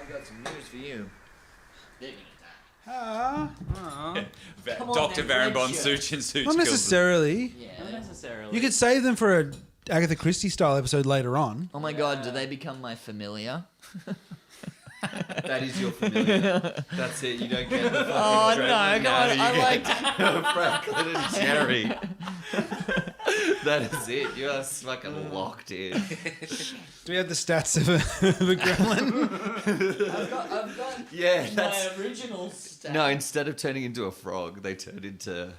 I've got some news for you. They're gonna Dr. Barenbon Such and Such. Not necessarily. Yeah. Not necessarily. You could save them for a Agatha Christie style episode later on. Oh my god, do they become my familiar? That is your familiar. That's it. You don't get the fucking Oh no, Dremel. God, You I get like Franklin and Jerry. That is it. You are fucking locked in. Do we have the stats of a gremlin? I've got Yeah, my that's... original stat. No, instead of turning into a frog, they turned into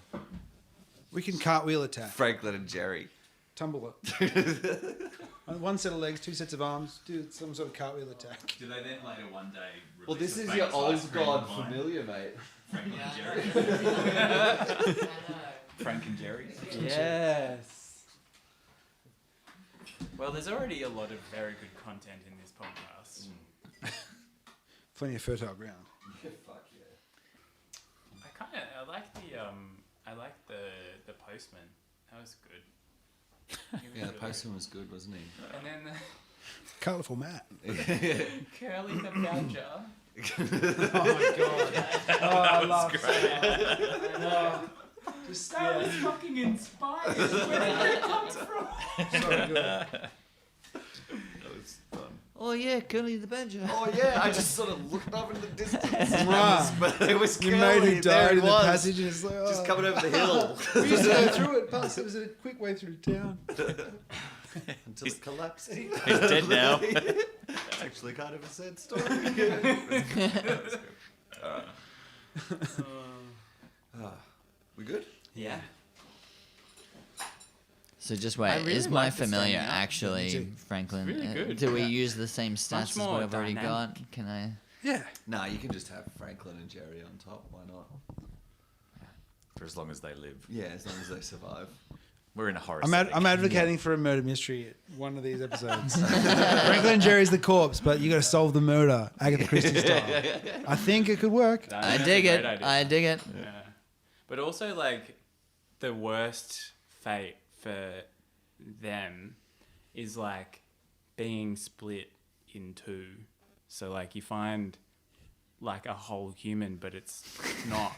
We can cartwheel attack. Franklin and Jerry. Tumble it. One set of legs, two sets of arms. Do some sort of cartwheel attack. Do they then later one day release Well, this a is famous your ice old cream god line? familiar, mate. Franklin and Jerry. Frank and Jerry. Yes. Well, there's already a lot of very good content in this podcast. Plenty of fertile ground. Fuck yeah. I like the postman. That was good. He was Yeah, the really postman was good, wasn't he? good. And then Colourful Matt. Curly the Badger. Oh my god. Oh, I love that. That was fucking inspired. Where did that come from? So good. That was fun. Oh yeah, Curly the Badger. Oh yeah, I just sort of looked up in the distance. Wow. But it was You Curly. made who There died he in the was. passage and it's like, oh. Just coming over the hill. We used to go through it, plus it was a quick way through town. Until it collapsed. He's dead now. It's actually kind of a sad story. We good? Yeah. So just I wait, really is my like this familiar game, yeah. actually Franklin? It's really good. Do we use the same stats as more what I've already dynamic. got? Can I? Yeah. Nah, you can just have Franklin and Jerry on top. Why not? For as long as they live. Yeah, as long as they survive. We're in a horror I'm setting. advocating for a murder mystery at one of these episodes. Franklin and Jerry's the corpse, but you got to solve the murder, Agatha Christie style. I think it could work. No, I that's dig a it. great idea. I dig it. Yeah. But also, like, the worst fate for them is, like, being split in two. So, like, you find, like, a whole human, but it's not.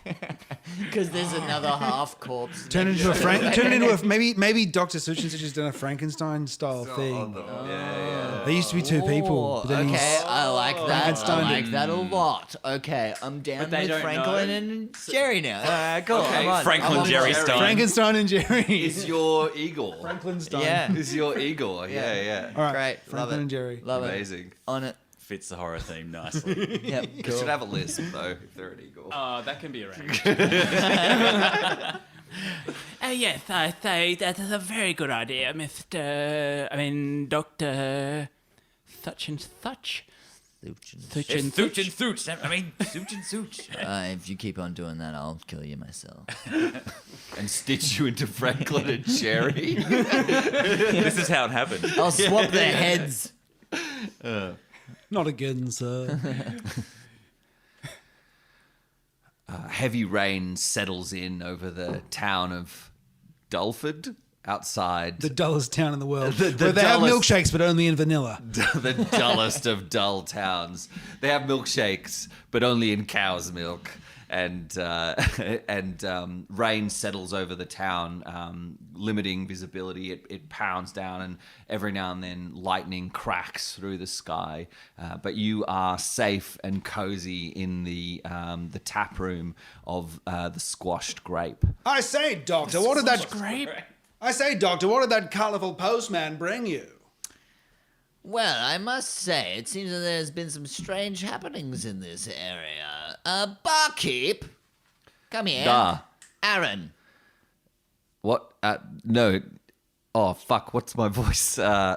Because there's another half corpse. Turn it into a maybe Dr. Such and Such has done a Frankenstein style thing. Yeah. There used to be two people. Oh, But then okay, I like that. I Frankenstein like did. that a lot. Okay, I'm down But they with don't Franklin know. and Jerry now. Cool. Okay, I'm on. Franklin I'm on Jerry board. style. Frankenstein and Jerry. Is your eagle? Frankenstein. Yeah. Is your eagle? Yeah. All right. Great. Love Franklin it. and Jerry. Love it. Amazing. On it. Fits the horror theme nicely. Yep. You Cool. should have a lisp though, if they're an eagle. Oh, that can be arranged. Yes, I say that is a very good idea, Dr. Such and Such. Such and Such. Such. I mean, Such and Such. If you keep on doing that, I'll kill you myself. And stitch you into Franklin and Jerry. This is how it happened. I'll swap their heads. Not again, sir. Heavy rain settles in over the town of Dulford, outside The dullest town in the world. The where they have dullest- milkshakes, but only in vanilla. the dullest of dull towns. They have milkshakes, but only in cow's milk. And rain settles over the town, limiting visibility. It pounds down, and every now and then lightning cracks through the sky. But you are safe and cozy in the tap room of the Squashed Grape. I say, Doctor, what did that Grape. I say, Doctor, what did that colourful postman bring you? Well, I must say, it seems that there's been some strange happenings in this area. Barkeep, come here. Da. Aaron. What? No. Oh, fuck. What's my voice? Hello.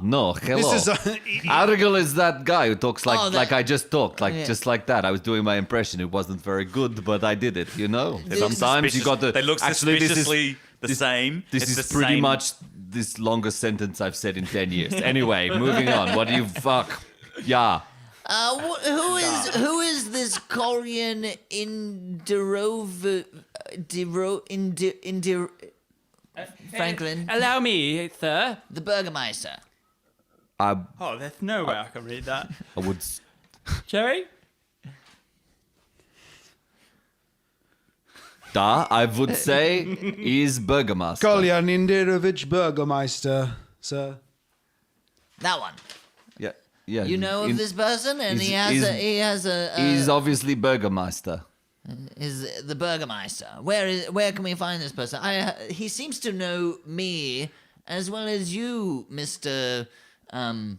No. Hello. This is Argyle is that guy who talks like Oh, that- like I just talked, like Yeah. just like that. I was doing my impression. It wasn't very good, but I did it. You know. Sometimes you got to. They look actually, suspiciously the same. This It's is the pretty same- much this longest sentence I've said in 10 years. Anyway, moving on. What do you fuck? Yeah. Who is this Korean Franklin, Allow me, sir. the Burgermeister? I Oh, there's no way I can read that. would. Jerry? Da, I would say, is Burgermaster. Kolya Nindirovich Burgermeister, sir. That one. Yeah, yeah. You know of this person, and he has a. He's obviously Burgermaster. Is the Burgermeister? Where can we find this person? He seems to know me as well as you, Mister Curly.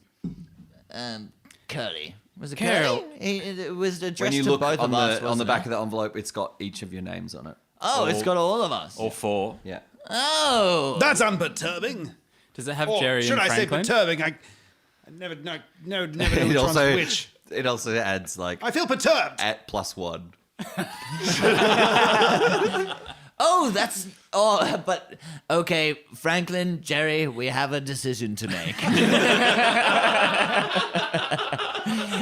Was it Carol. Curly? It was addressed When you to look both on of us. the on wasn't the back it? of the envelope, it's got each of your names on it. Oh, it's got all of us. Or 4. Yeah. Oh, That's unperturbing. Does it have Or Jerry should and I say Franklin? perturbing? I never know It which one's also which. it also adds like I feel perturbed. at +1. oh, that's oh. But okay, Franklin, Jerry, we have a decision to make.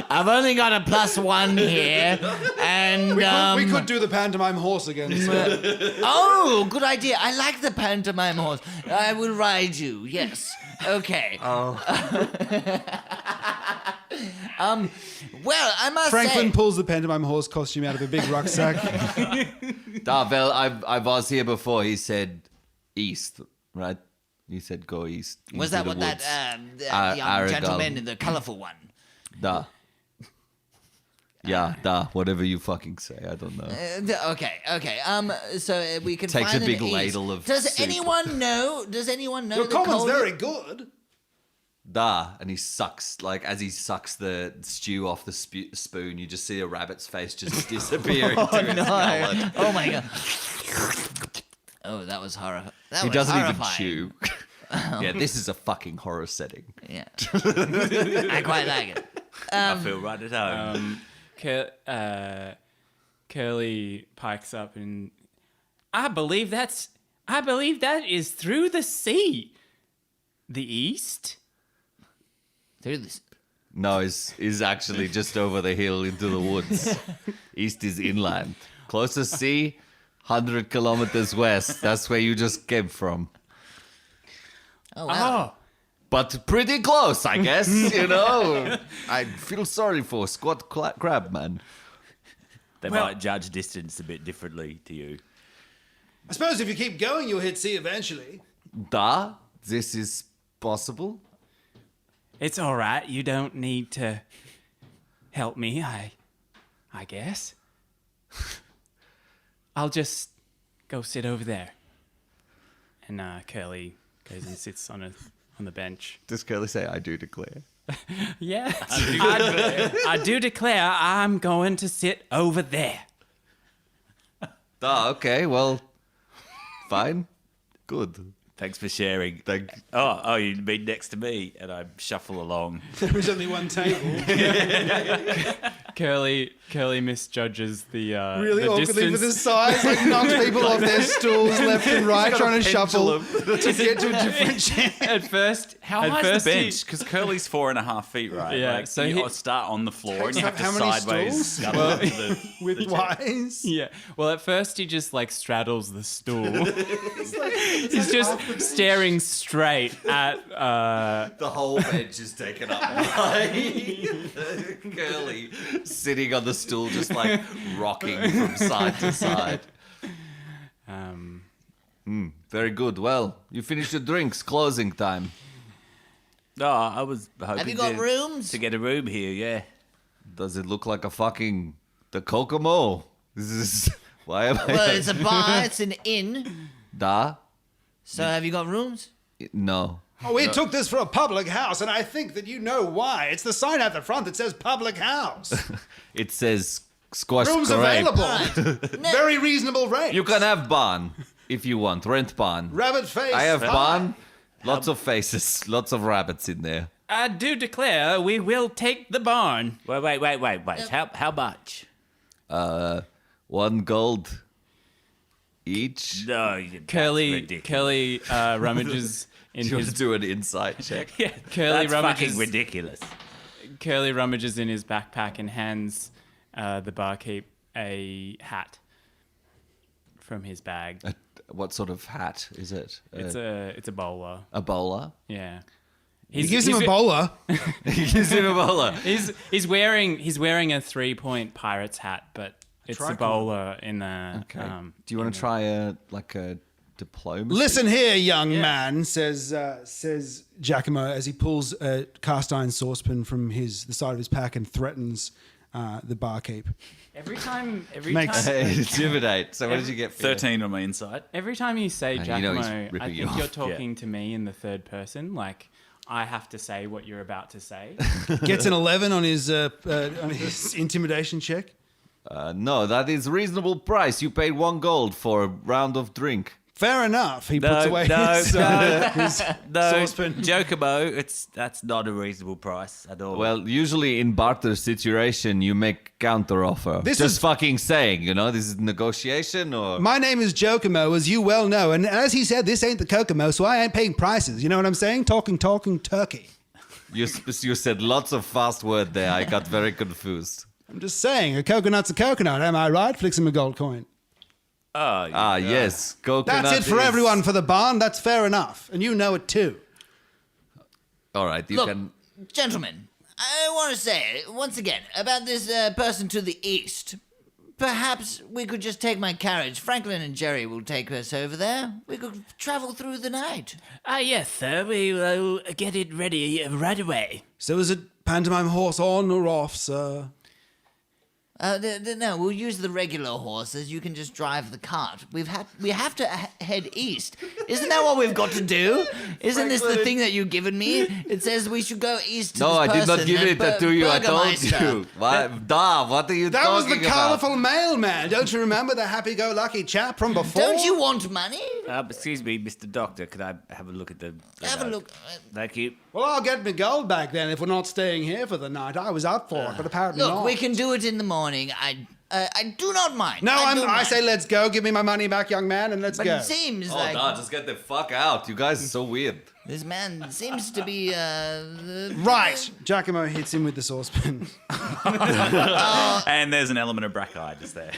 I've only got a +1 here, and We could do the pantomime horse again. sir. oh, good idea. I like the pantomime horse. I will ride you. Yes. Okay. Oh. Well, I must Franklin say. pulls the pantomime horse costume out of a big rucksack. Well, I was here before. He said east, right? He said go east. Was into that the what woods. that young Aragal. gentleman, the colourful one? Da. Yeah, da. Whatever you fucking say, I don't know. Okay. So we can Takes find a big an east. ladle of Does soup. anyone know? Does anyone know? Your the comment's Colby- very good. Da, and he sucks, like, as he sucks the stew off the spoon, you just see a rabbit's face just disappear into his gullet. Oh my god. Oh, that was horrible. He doesn't even horrifying. chew. Yeah, this is a fucking horror setting. Yeah. I quite like it. I feel right at home. Curly pikes up and I believe that is through the sea. The east? Through this. No, is actually just over the hill into the woods. East is inland. Closest sea, 100 kilometers west. That's where you just came from. Oh wow. But pretty close, I guess, you know. I feel sorry for Squat Crab, man. They Well- might judge distance a bit differently to you. I suppose if you keep going, you'll hit sea eventually. Da, this is possible. It's all right. You don't need to help me, I guess. I'll just go sit over there. And Curly goes and sits on the bench. Does Curly say, I do declare? Yeah. I do declare I'm going to sit over there. Da, okay, well, fine. Good. Thanks for sharing. Oh, you mean next to me, and I shuffle along. There is only one table. Curly misjudges the Really the awkwardly distance. for this size. Like knocks people off their stools left and right, trying to shuffle to get to a different chair. At first, How at high's first the he- bench? Because Curly's 4.5 feet, right? Yeah, Like, so you he- start on the floor and Takes you have up to how many sideways stools? scuttle into the With wise. Yeah. Well, at first he just like straddles the stool. He's just staring straight at. The whole bench is taken up by Curly sitting on the stool, just like rocking from side to side. Very good. Well, you finished your drinks. Closing time. Oh, I was hoping Have you got rooms? to get a room here, yeah. Does it look like the Kokomo? This is why am I? Well, it's a bar. It's an inn. Da? So have you got rooms? No. Oh, we took this for a public house, and I think that you know why. It's the sign at the front that says public house. It says squash Rooms grape. available. Very reasonable rate. You can have barn if you want. Rent barn. Rabbit face. I have pie. barn. Lots of faces. Lots of rabbits in there. I do declare we will take the barn. Wait. How much? 1 gold each. No, that's Curly rummages in Do you want his to do an insight check? Curly That's rummages fucking ridiculous. Curly rummages in his backpack and hands the barkeep a hat from his bag. What sort of hat is it? It's a bowler. A bowler? Yeah. He gives him a bowler. He gives him a bowler. He's wearing a 3-point pirate's hat, but it's a bowler in the. Okay. Do you want to try a diplomacy? Listen here, young man, says Giacomo as he pulls a cast iron saucepan from the side of his pack and threatens the barkeep. Every time. Intimidate. So what did you get? For 13 on my inside. Every time you say you know Giacomo, he's I ripping you think you're off. talking to me in the third person. Like I have to say what you're about to say. Gets an 11 on his intimidation check. No, that is reasonable price. You paid 1 gold for a round of drink. Fair enough. He puts away his saucepan. Jokomo, that's not a reasonable price at all. Well, usually in barter situation, you make counter offer. This Just is- fucking saying, this is negotiation or... My name is Giacomo, as you well know, and as he said, this ain't the Kokomo, so I ain't paying prices. You know what I'm saying? Talking turkey. You said lots of fast word there. I got very confused. I'm just saying, a coconut's a coconut, am I right? Flicks him a gold coin. Yes. Coconut That's it for is- everyone for the barn. That's fair enough. And you know it too. All right, you Look, can... gentlemen, I want to say once again about this person to the east. Perhaps we could just take my carriage. Franklin and Jerry will take us over there. We could travel through the night. Yes, sir. We will get it ready right away. So is it pantomime horse on or off, sir? No, we'll use the regular horses. You can just drive the cart. We have to head east. Isn't that what we've got to do? Isn't this the thing that you've given me? It says we should go east to No, this I did not person give and it to you. I told Burgermeister. you. What are you That was talking the about? colourful mailman. Don't you remember the happy-go-lucky chap from before? Don't you want money? Excuse me, Mr. Doctor, could I have a look at the Have a note? look. Thank you. Well, I'll get my gold back then if we're not staying here for the night. I was up for it, but apparently Look, not. we can do it in the morning. I do not mind. No, I I say let's go. Give me my money back, young man, and let's But go. it seems Oh, like no, just get the fuck out. You guys are so weird. this man seems to be Right. Giacomo hits him with the saucepan. And there's an element of brackeye just there.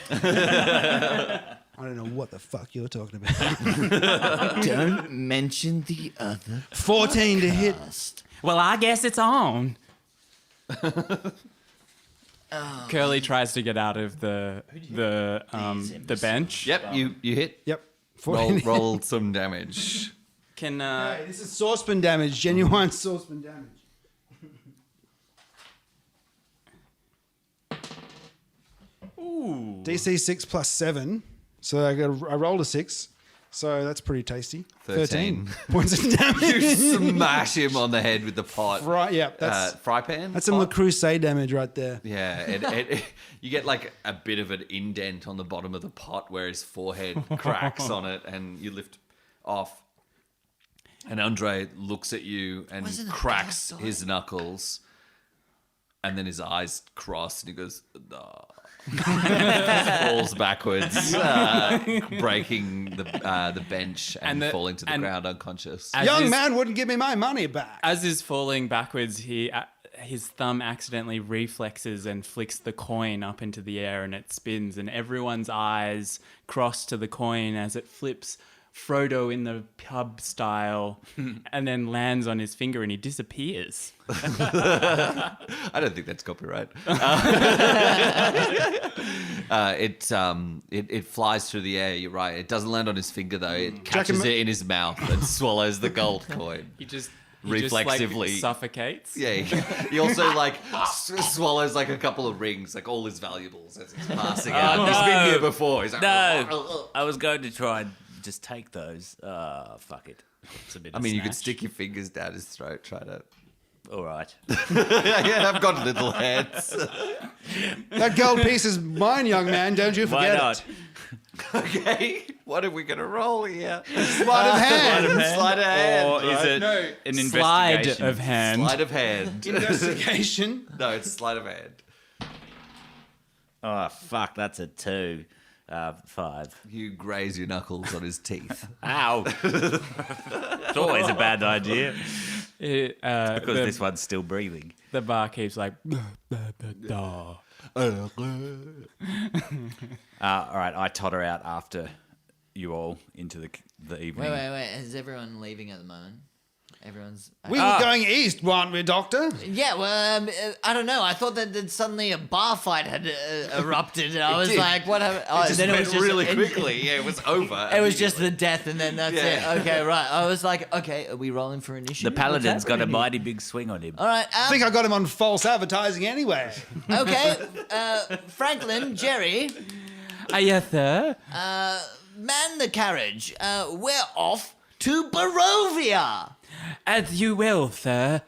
I don't know what the fuck you're talking about. Don't mention the other 14 to hit. cast. Well, I guess it's on. Curly tries to get out of the bench. Yep, you hit. Yep. 14. Roll some damage. Can Hey, this is saucepan damage. Genuine saucepan damage. ooh. DC 6 plus 7. So I rolled a 6. So that's pretty tasty. 13. points of You damage. smash him on the head with the pot. Right, yeah. That's Fry pan? some pot? Crusade damage right there. Yeah, you get like a bit of an indent on the bottom of the pot where his forehead cracks on it, and you lift off. And Andre looks at you and Wasn't it cracks cast his knuckles, and then his eyes cross, and he goes, "No." Falls backwards, breaking the bench and falling to the ground unconscious. Young man wouldn't give me my money back. As is falling backwards, his thumb accidentally reflexes and flicks the coin up into the air, and it spins, and everyone's eyes cross to the coin as it flips Frodo in the pub style and then lands on his finger and he disappears. I don't think that's copyright. It flies through the air. You're right. It doesn't land on his finger though. It catches it in his mouth and swallows the gold coin. He just Reflexively. suffocates. Yeah, he also like swallows like a couple of rings, like all his valuables as he's passing out. He's been here before. He's like, No, I was going to try and just take those. Fuck it. It's a bit. I mean, you could stick your fingers down his throat. Try to. All right. Yeah, I've got little hands. That gold piece is mine, young man. Don't you Why forget not? it. Okay, what are we gonna roll here? Sleight of hand. Sleight of hand. Or is right? it No. an Slide investigation? of hand. Sleight of hand? Investigation. No, it's sleight of hand. Oh fuck! That's a 2. 5. You graze your knuckles on his teeth. Ow! It's always a bad idea because this one's still breathing. The barkeep's like, All right, I totter out after you all into the evening. Wait. Is everyone leaving at the moment? Everyone's. We were going east, weren't we, Doctor? Yeah, well, I don't know. I thought that suddenly a bar fight had erupted, and I was did. like, "What happened?" Oh, It just then went really quickly. Yeah, it was over. It was just the death, and then that's Yeah. it. Okay, right. I was like, "Okay, are we rolling for initiative?" The paladin's What's got a happening mighty big swing on him. here? All right. I think I got him on false advertising anyway. Okay, Franklin, Jerry, Yes, sir. man the carriage. We're off to Barovia. As you will, sir.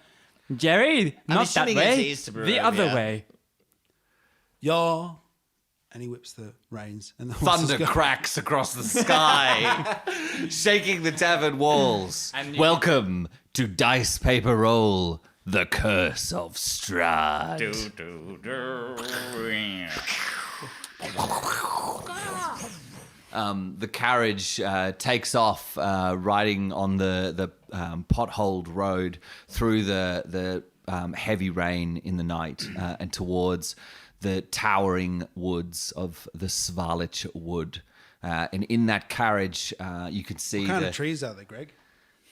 Jerry, not that assuming it's way. east to The other Barovia. way. Yaw. And he whips the reins. And the horses Thunder go. cracks across the sky, shaking the tavern walls. And- Welcome to Dice Paper Roll, the Curse of Strahd. The carriage takes off, riding on the potholed road through the heavy rain in the night and towards the towering woods of the Svalich Wood. And in that carriage, you can see What kind of trees are they, Greg?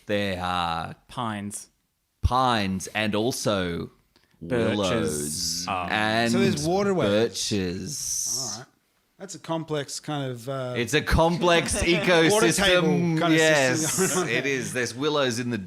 there are Pines. pines and also willows Birches. and So there's waterways. birches. All right. That's a complex kind of... It's a complex Water ecosystem. table kind of Yes, system going on. it is. There's willows in the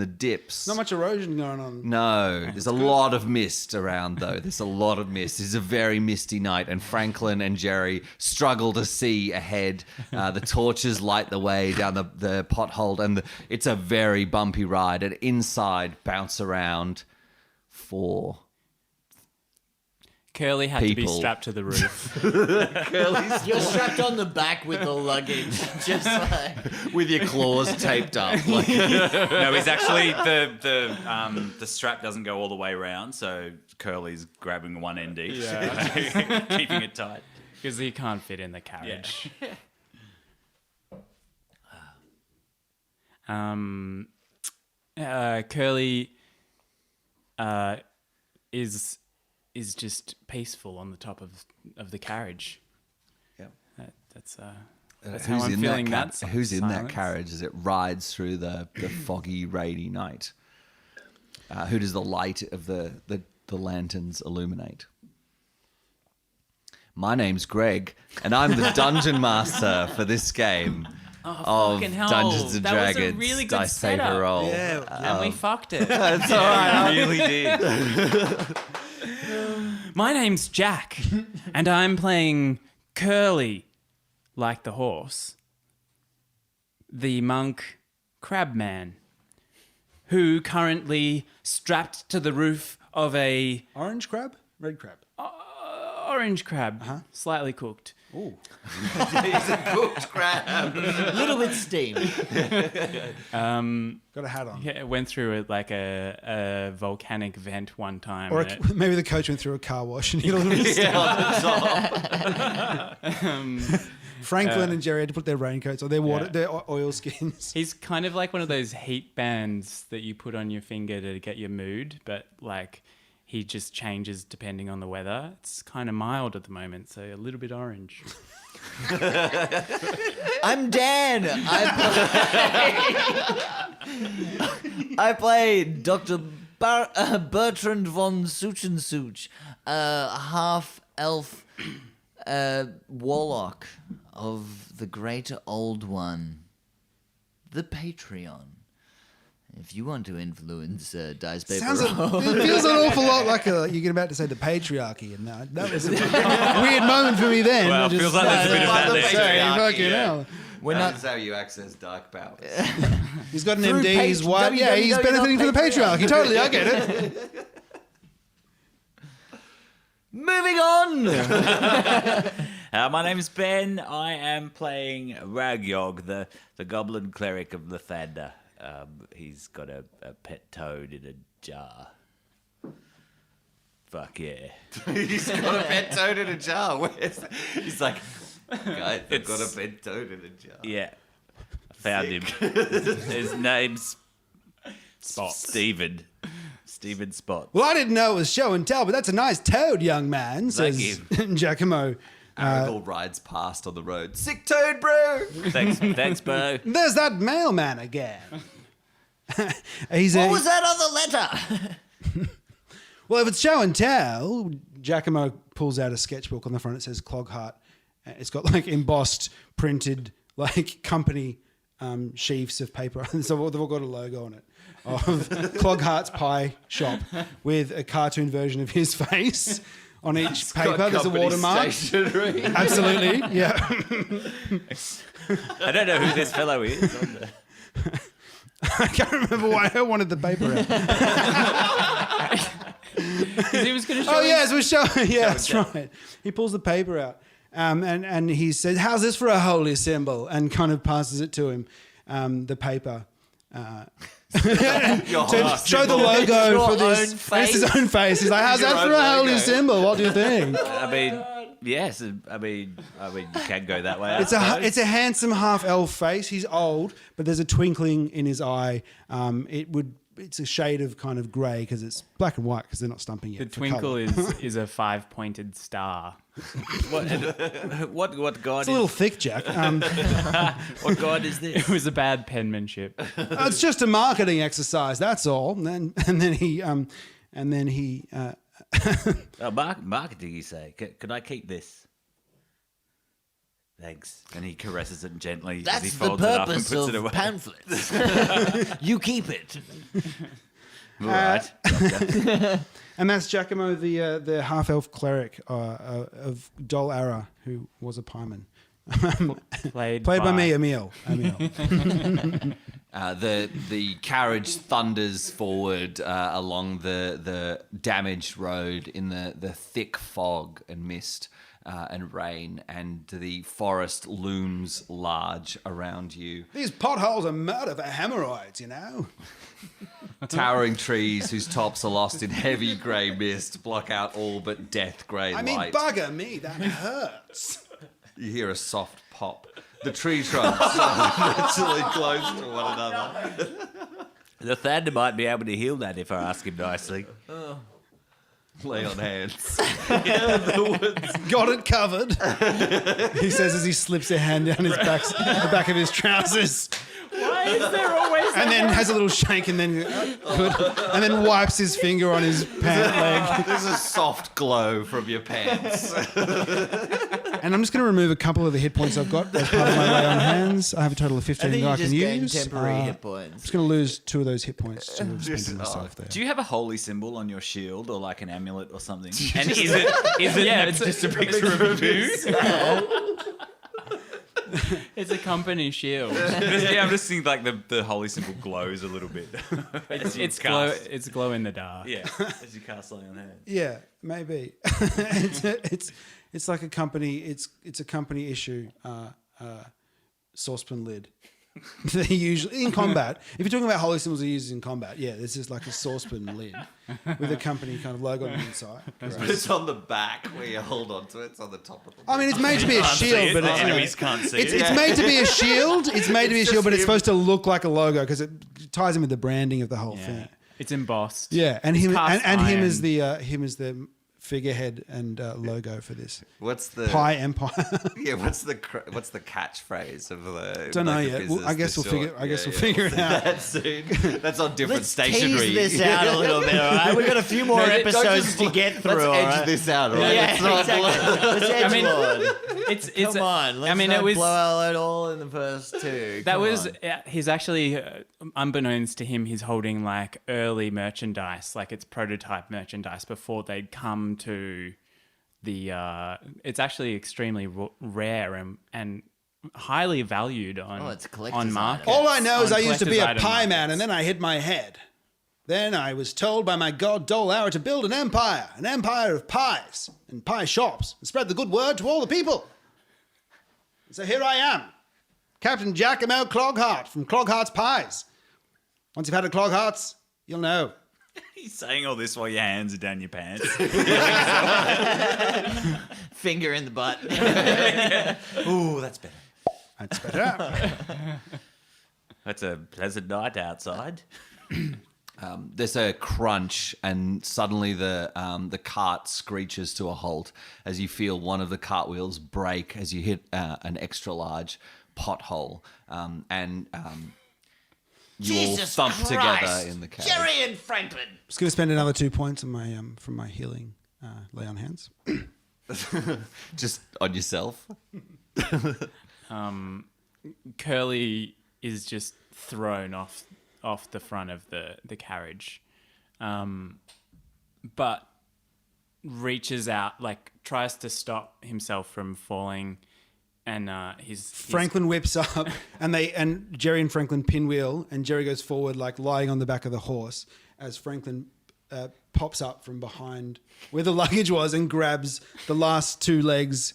dips. not much erosion going on. No, there's a lot of mist around though. There's a lot of mist. It's a very misty night, and Franklin and Jerry struggle to see ahead. The torches light the way down the pothole, and it's a very bumpy ride. And inside, bounce around 4 Curly had to be People. strapped to the roof. You're strapped on the back with the luggage, just like. with your claws taped up. Like, No, he's actually the strap doesn't go all the way around, so Curly's grabbing one end each, keeping it tight. Because he can't fit in the carriage. Curly is just peaceful on the top of the carriage. Yeah. That's how I'm feeling that. Who's in that silence. carriage as it rides through the foggy, rainy night? Who does the light of the lanterns illuminate? My name's Greg, and I'm the dungeon master for this game of fucking hell. Dungeons and That was a Dragons really good Dice Paper setup. Roll. And we fucked it. That's all right. Really did. My name's Jack, and I'm playing Curly, like the horse, the monk Crabman, who currently strapped to the roof of a Orange crab? Red crab? orange crab, slightly cooked. Ooh. He's a cooked crab. A little bit steamed. Got a hat on. Yeah, it went through a volcanic vent one time. Or and it- maybe the coach went through a car wash and he got a little bit Franklin and Jerry had to put their raincoats or their oil skins. He's kind of like one of those heat bands that you put on your finger to get your mood, but like he just changes depending on the weather. It's kind of mild at the moment, so a little bit orange. I'm Dan. I play Dr. Bertrand von Suchensuch, half elf warlock of the Great Old One, the Patreon. If you want to influence Dice Paper Roll. It feels an awful lot like you're about to say the patriarchy, and that was a weird moment for me then. Well, I just- feels like there's a bit of that there. Saying, fucking Yeah. hell. We're not. That's how you access dark powers. He's got an Through MD, he's white. Yeah, he's benefiting from the patriarchy. Totally, I get it. Moving on. My name's Ben. I am playing Ragyog, the goblin cleric of Lathander. He's got a pet toad in a jar. Fuck yeah. He's got a pet toad in a jar. Where's that? He's like, guys, I've got a pet toad in a jar. Yeah. I found him. His name's Stephen. Stephen Spot. Well, I didn't know it was show and tell, but that's a nice toad, young man, says Giacomo. Aragorn rides past on the road. Sick toad, bro. Thanks, bro. There's that mailman again. What was that other letter? Well, if it's show and tell, Giacomo pulls out a sketchbook on the front. It says Cloghart. It's got like embossed, printed like company sheafs of paper. So they've all got a logo on it of Cloghart's Pie Shop with a cartoon version of his face on each paper. There's a watermark. Stationery. Absolutely, yeah. I don't know who this fellow is. I can't remember why I wanted the paper out. Because he was going to show Oh him- yes, we're showing. Yeah, that's right. He pulls the paper out, and he says, "How's this for a holy symbol?" And kind of passes it to him, the paper. To show the logo Your for this. own face? It's his own face. He's like, "How's Your that for own a holy logo. symbol? What do you think?" I mean, yes. I mean, you can go that way. I It's suppose. a handsome half elf face. He's old, but there's a twinkling in his eye. It's a shade of kind of grey because it's black and white because they're not stumping yet. The for twinkle colour. is a 5-pointed star. What god? It's a little thick, Jack. What god is this? It was a bad penmanship. It's just a marketing exercise. That's all. And then he. Marketing, you say? Could I keep this? Thanks. And he caresses it gently as he That's the folds it up and purpose puts it away. of pamphlets. You keep it. All right. And that's Giacomo, the half elf cleric of Dol Ara, who was a pieman. Played By me, Emil. The carriage thunders forward along the damaged road in the thick fog and mist and rain, and the forest looms large around you. These potholes are murder for hemorrhoids, you know. Towering trees whose tops are lost in heavy grey mist block out all but death grey I mean, light. bugger me, that hurts. You hear a soft pop. The tree trunks are virtually close to one another. The Thunder might be able to heal that if I ask him nicely. Lay on hands. Got it covered. He says as he slips a hand down the back of his trousers. Why is there always And then has a little shake and then good, and then wipes his finger on his pant leg. There's a soft glow from your pants. And I'm just going to remove a couple of the hit points I've got as part of my lay on hands. I have a total of 15 I think that I you can just gain use. temporary hit I'm points. just going to lose 2 of those hit points to spend myself there. Do you have a holy symbol on your shield or like an amulet or something? And is it Yeah, it's just a picture of you? It's a company shield. Yeah, I'm just thinking like the holy symbol glows a little bit. It's glow in the dark. Yeah, as you cast Lay on Hands. Yeah, maybe. It's like a company. It's a company issue saucepan lid. They usually in combat. If you're talking about holy symbols are used in combat, yeah, this is like a saucepan lid with a company kind of logo on the inside. But it's on the back where you hold on to it. It's on the top of the I mean, it's made to be a shield, but the it's, enemies can't see it's, it. it's made to be a shield. It's made to be a It's shield, just but it's him. supposed to look like a logo because it ties in with the branding of the whole thing. It's embossed. Yeah, and It's him cast and him iron. is the figurehead and logo for this What's the Pie Empire. Yeah, what's the catchphrase of the? Don't know like, yet. the Well, I business guess this we'll figure. short? I guess Yeah, we'll figure it out. That's soon. That's on different Let's stationery. tease this out a little bit, all right? We've got a few more episodes to get through, Let's all edge right? this out, all right? Yeah, It's not exactly. Let's edge I mean, Lord. It's Come on, let's I mean, not it was blow out it all in the first 2. that Come was on. he's actually unbeknownst to him, he's holding like early merchandise, like it's prototype merchandise before they'd come to the. It's actually extremely rare and highly valued on Oh, it's a collector's on market. item. All I know is On I used to be a collector's item pie man, markets. and then I hit my head. Then I was told by my god Dol Ara to build an empire of pies and pie shops, and spread the good word to all the people. And so here I am, Captain Giacomo Cloghart from Cloghart's Pies. Once you've had a Cloghart's, you'll know. He's saying all this while your hands are down your pants. Finger in the butt. Ooh, that's better. That's better. That's a pleasant night outside. There's a crunch, and suddenly the cart screeches to a halt as you feel one of the cartwheels break as you hit an extra large pothole, and you all Jesus thump Christ. together in the cave. Jerry and Franklin. Just going to spend another 2 points on my from my healing lay on hands. Just on yourself. Curly is just thrown off the front of the carriage, but reaches out, like tries to stop himself from falling, and his Franklin whips up, and Jerry and Franklin pinwheel, and Jerry goes forward, like lying on the back of the horse, as Franklin pops up from behind where the luggage was and grabs the last 2 legs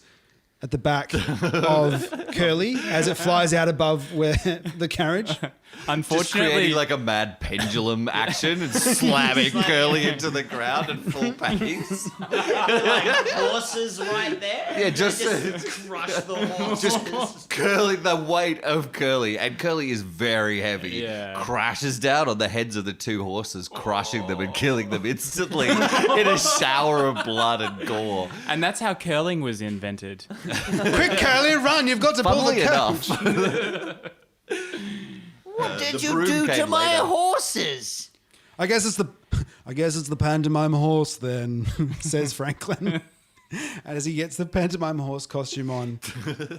at the back of Curly as it flies out above where the carriage. Just unfortunately creating like a mad pendulum action and slamming Curly into the ground at full pace. Horses right there. Yeah, just Crush the horse. just Curly, the weight of Curly, and Curly is very heavy, Yeah. crashes down on the heads of the 2 horses, crushing them and killing them instantly in a shower of blood and gore. and that's how curling was invented. Quick, Curly, run! You've got to pull the Funnily carriage. enough, What did the you broom do to came my later. horses? I guess it's the pantomime horse then, says Franklin. As he gets the pantomime horse costume on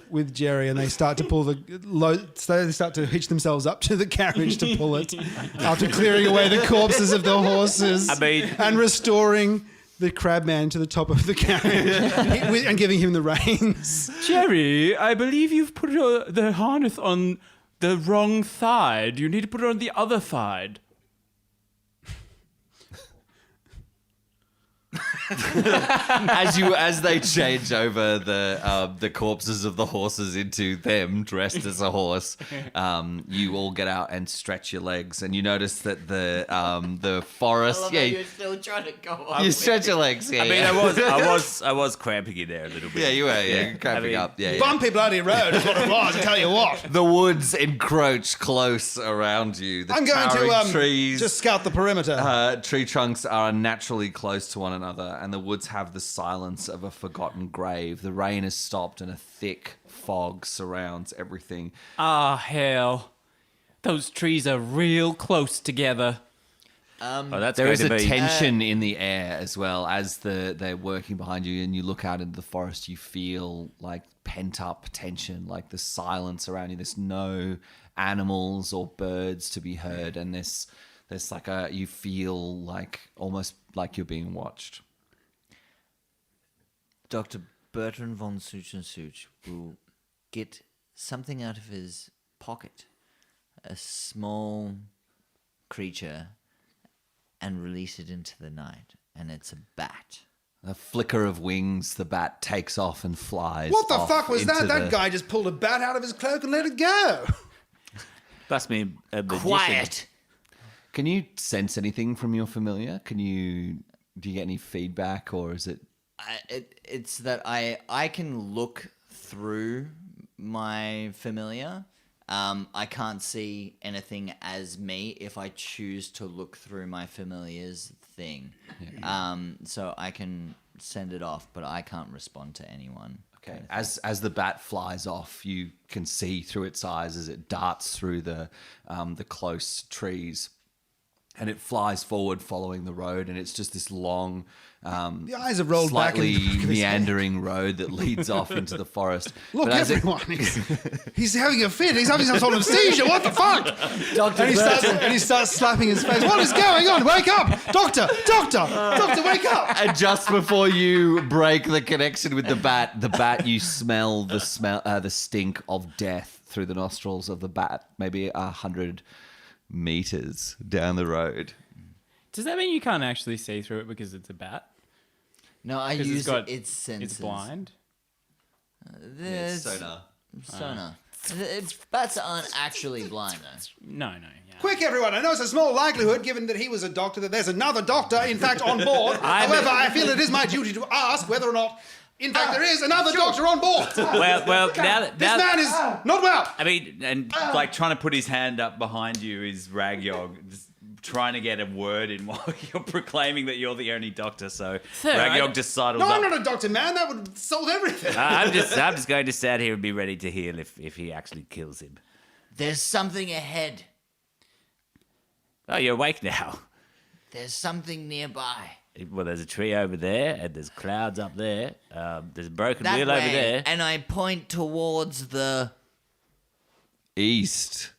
with Jerry, and they start to pull they start to hitch themselves up to the carriage to pull it after clearing away the corpses of the horses and restoring the crab man to the top of the carriage and giving him the reins. Jerry, I believe you've put the harness on the wrong side. You need to put it on the other side. as they change over the corpses of the horses into them dressed as a horse, you all get out and stretch your legs, and you notice that the forest. You're still trying to go on. You stretch your legs. Yeah, I mean, I was cramping in there a little bit. Yeah, you were. Yeah, cramping mean, up. Yeah. Bumpy bloody road is what it was, I tell you what. The woods encroach close around you. The I'm going towering to trees, just scout the perimeter. tree trunks are naturally close to one another, and the woods have the silence of a forgotten grave. The rain has stopped, and a thick fog surrounds everything. Ah, hell. Those trees are real close together. Oh, that's There going is to a be tension in the air as well as they're working behind you, and you look out into the forest. You feel like pent up tension, like the silence around you. There's no animals or birds to be heard, and there's like you feel like almost like you're being watched. Dr. Bertrand von Such will get something out of his pocket, a small creature, and release it into the night. And it's a bat. A flicker of wings, the bat takes off and flies. What the off fuck was into that? That the- guy just pulled a bat out of his cloak and let it go. Must be a magician. Quiet! Can you sense anything from your familiar? Do you get any feedback, or is it? It's that I can look through my familiar. I can't see anything as me if I choose to look through my familiar's thing. So I can send it off, but I can't respond to anyone. Okay. As the bat flies off, you can see through its eyes as it darts through the close trees, and it flies forward following the road, and it's just this long, The eyes have rolled back in slightly the back of his head. meandering road that leads off into the forest. Look, But as it- everyone, he's having a fit. He's having some sort of seizure. What the fuck? And he starts slapping his face. What is going on? Wake up! Doctor, wake up! And just before you break the connection with the bat, you smell the stink of death through the nostrils of the bat, maybe 100 meters down the road. Does that mean you can't actually see through it because it's a bat? No, I 'Cause use its senses. It's blind. There's sonar. Bats aren't actually blind, though. No. Yeah. Quick, everyone. I know it's a small likelihood, given that he was a doctor, that there's another doctor, in fact, on board. However, I feel it is my duty to ask whether or not, in fact, there is another doctor on board. Well, now This man is not well. I mean, and like trying to put his hand up behind you is Ragyog, just trying to get a word in while you're proclaiming that you're the only doctor. So Sir, Ragyog I- just sidles No, up. I'm not a doctor, man. That would solve everything. I'm just going to stand here and be ready to heal if he actually kills him. There's something ahead. Oh, you're awake now. There's something nearby. Well, there's a tree over there, and there's clouds up there. There's a broken That wheel way. over there. And I point towards the... East.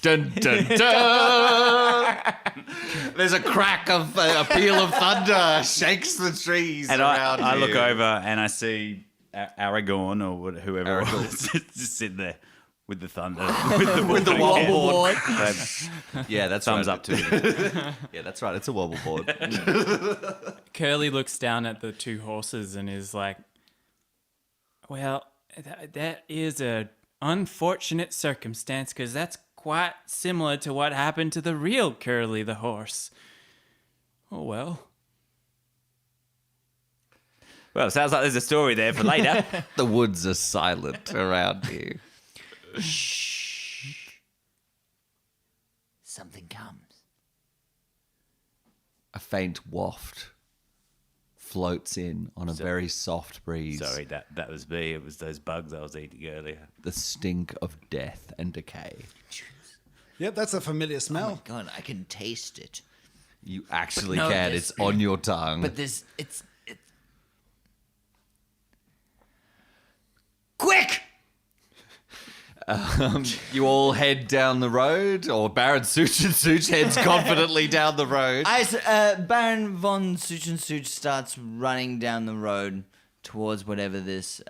Dun, dun, dun. There's a crack of a peal of thunder shakes the trees And around I look you. over and I see Aragorn or whoever it was just sitting there with the thunder, with the wobble board. Yeah, that's Thumbs right. up to me. Yeah, that's right. It's a wobble board. Curly looks down at the two horses and is like, well, that is a unfortunate circumstance because that's quite similar to what happened to the real Curly the horse. Oh, well. Well, sounds like there's a story there for later. The woods are silent around you. Something comes. A faint waft floats in on a very soft breeze. Sorry, that was me. It was those bugs I was eating earlier. The stink of death and decay. Yep, that's a familiar Oh my smell. god, I can taste it. You actually no, can. this- It's on your tongue. But this, it's... Quick! You all head down the road, or Baron Such and Such heads confidently down the road. Baron von Such starts running down the road towards whatever this,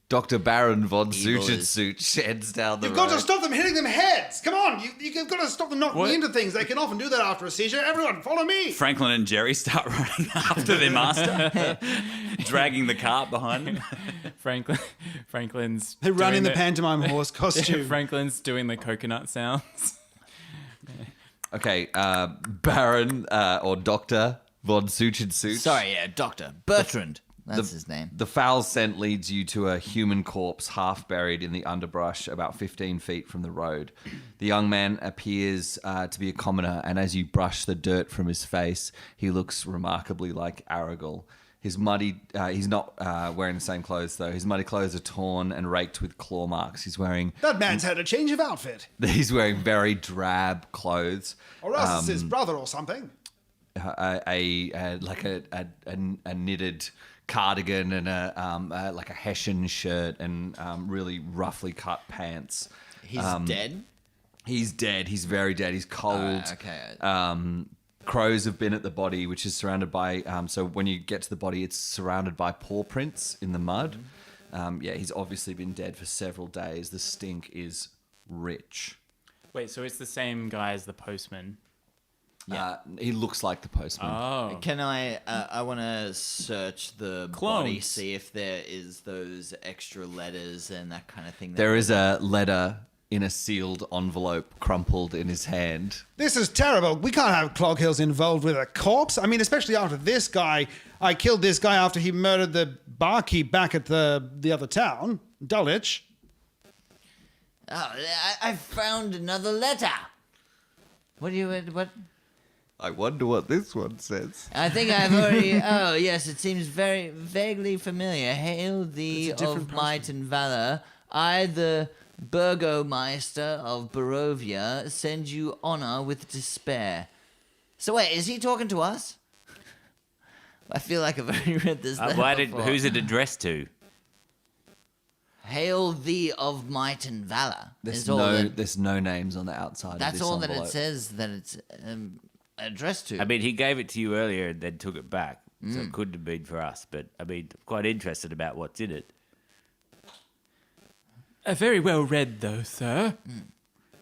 Dr. Baron von Evil Such and is- Such heads down the You've road. got to stop them hitting them heads. Come on, you've got to stop them knocking into things. They can often do that after a seizure. Everyone, follow me. Franklin and Jerry start running after their master, dragging the cart behind them. Franklin's They run doing in the pantomime horse costume. Franklin's doing the coconut sounds. Okay, Baron or Dr. von Such and Such. sorry, yeah, Doctor Bertrand. That's his name. The foul scent leads you to a human corpse half buried in the underbrush about 15 feet from the road. The young man appears to be a commoner, and as you brush the dirt from his face, he looks remarkably like Aragorn. His muddy, he's not wearing the same clothes though. His muddy clothes are torn and raked with claw marks. He's wearing That man's had a change of outfit. very drab clothes. Or else it's his brother or something. A knitted cardigan and like a Hessian shirt and really roughly cut pants. He's dead? He's dead. He's very dead. He's cold. Okay. Crows have been at the body, which is surrounded by. So when you get to the body, it's surrounded by paw prints in the mud. Yeah, he's obviously been dead for several days. The stink is rich. Wait, so it's the same guy as the postman? He looks like the postman. Oh. Can I want to search the Clones. body, see if there is those extra letters and that kind of thing. There is a letter in a sealed envelope crumpled in his hand. This is terrible. We can't have Cloghills involved with a corpse. I mean, especially after this guy. I killed this guy after he murdered the barkeep back at the other town, Dulwich. Oh, I found another letter. What? I wonder what this one says. I think I've already... Oh, yes, it seems very vaguely familiar. Hail thee It's a different of might and valor. I, the Burgomeister of Barovia, send you honor with despair. So wait, is he talking to us? I feel like I've already read this letter before. Who's it addressed to? Hail thee of might and valor. There's is all there's no names on the outside. that's of this all that envelope. it says that it's addressed to. I mean, he gave it to you earlier and then took it back. So it couldn't have been for us. But, I mean, I'm quite interested about what's in it. Very well read, though, sir.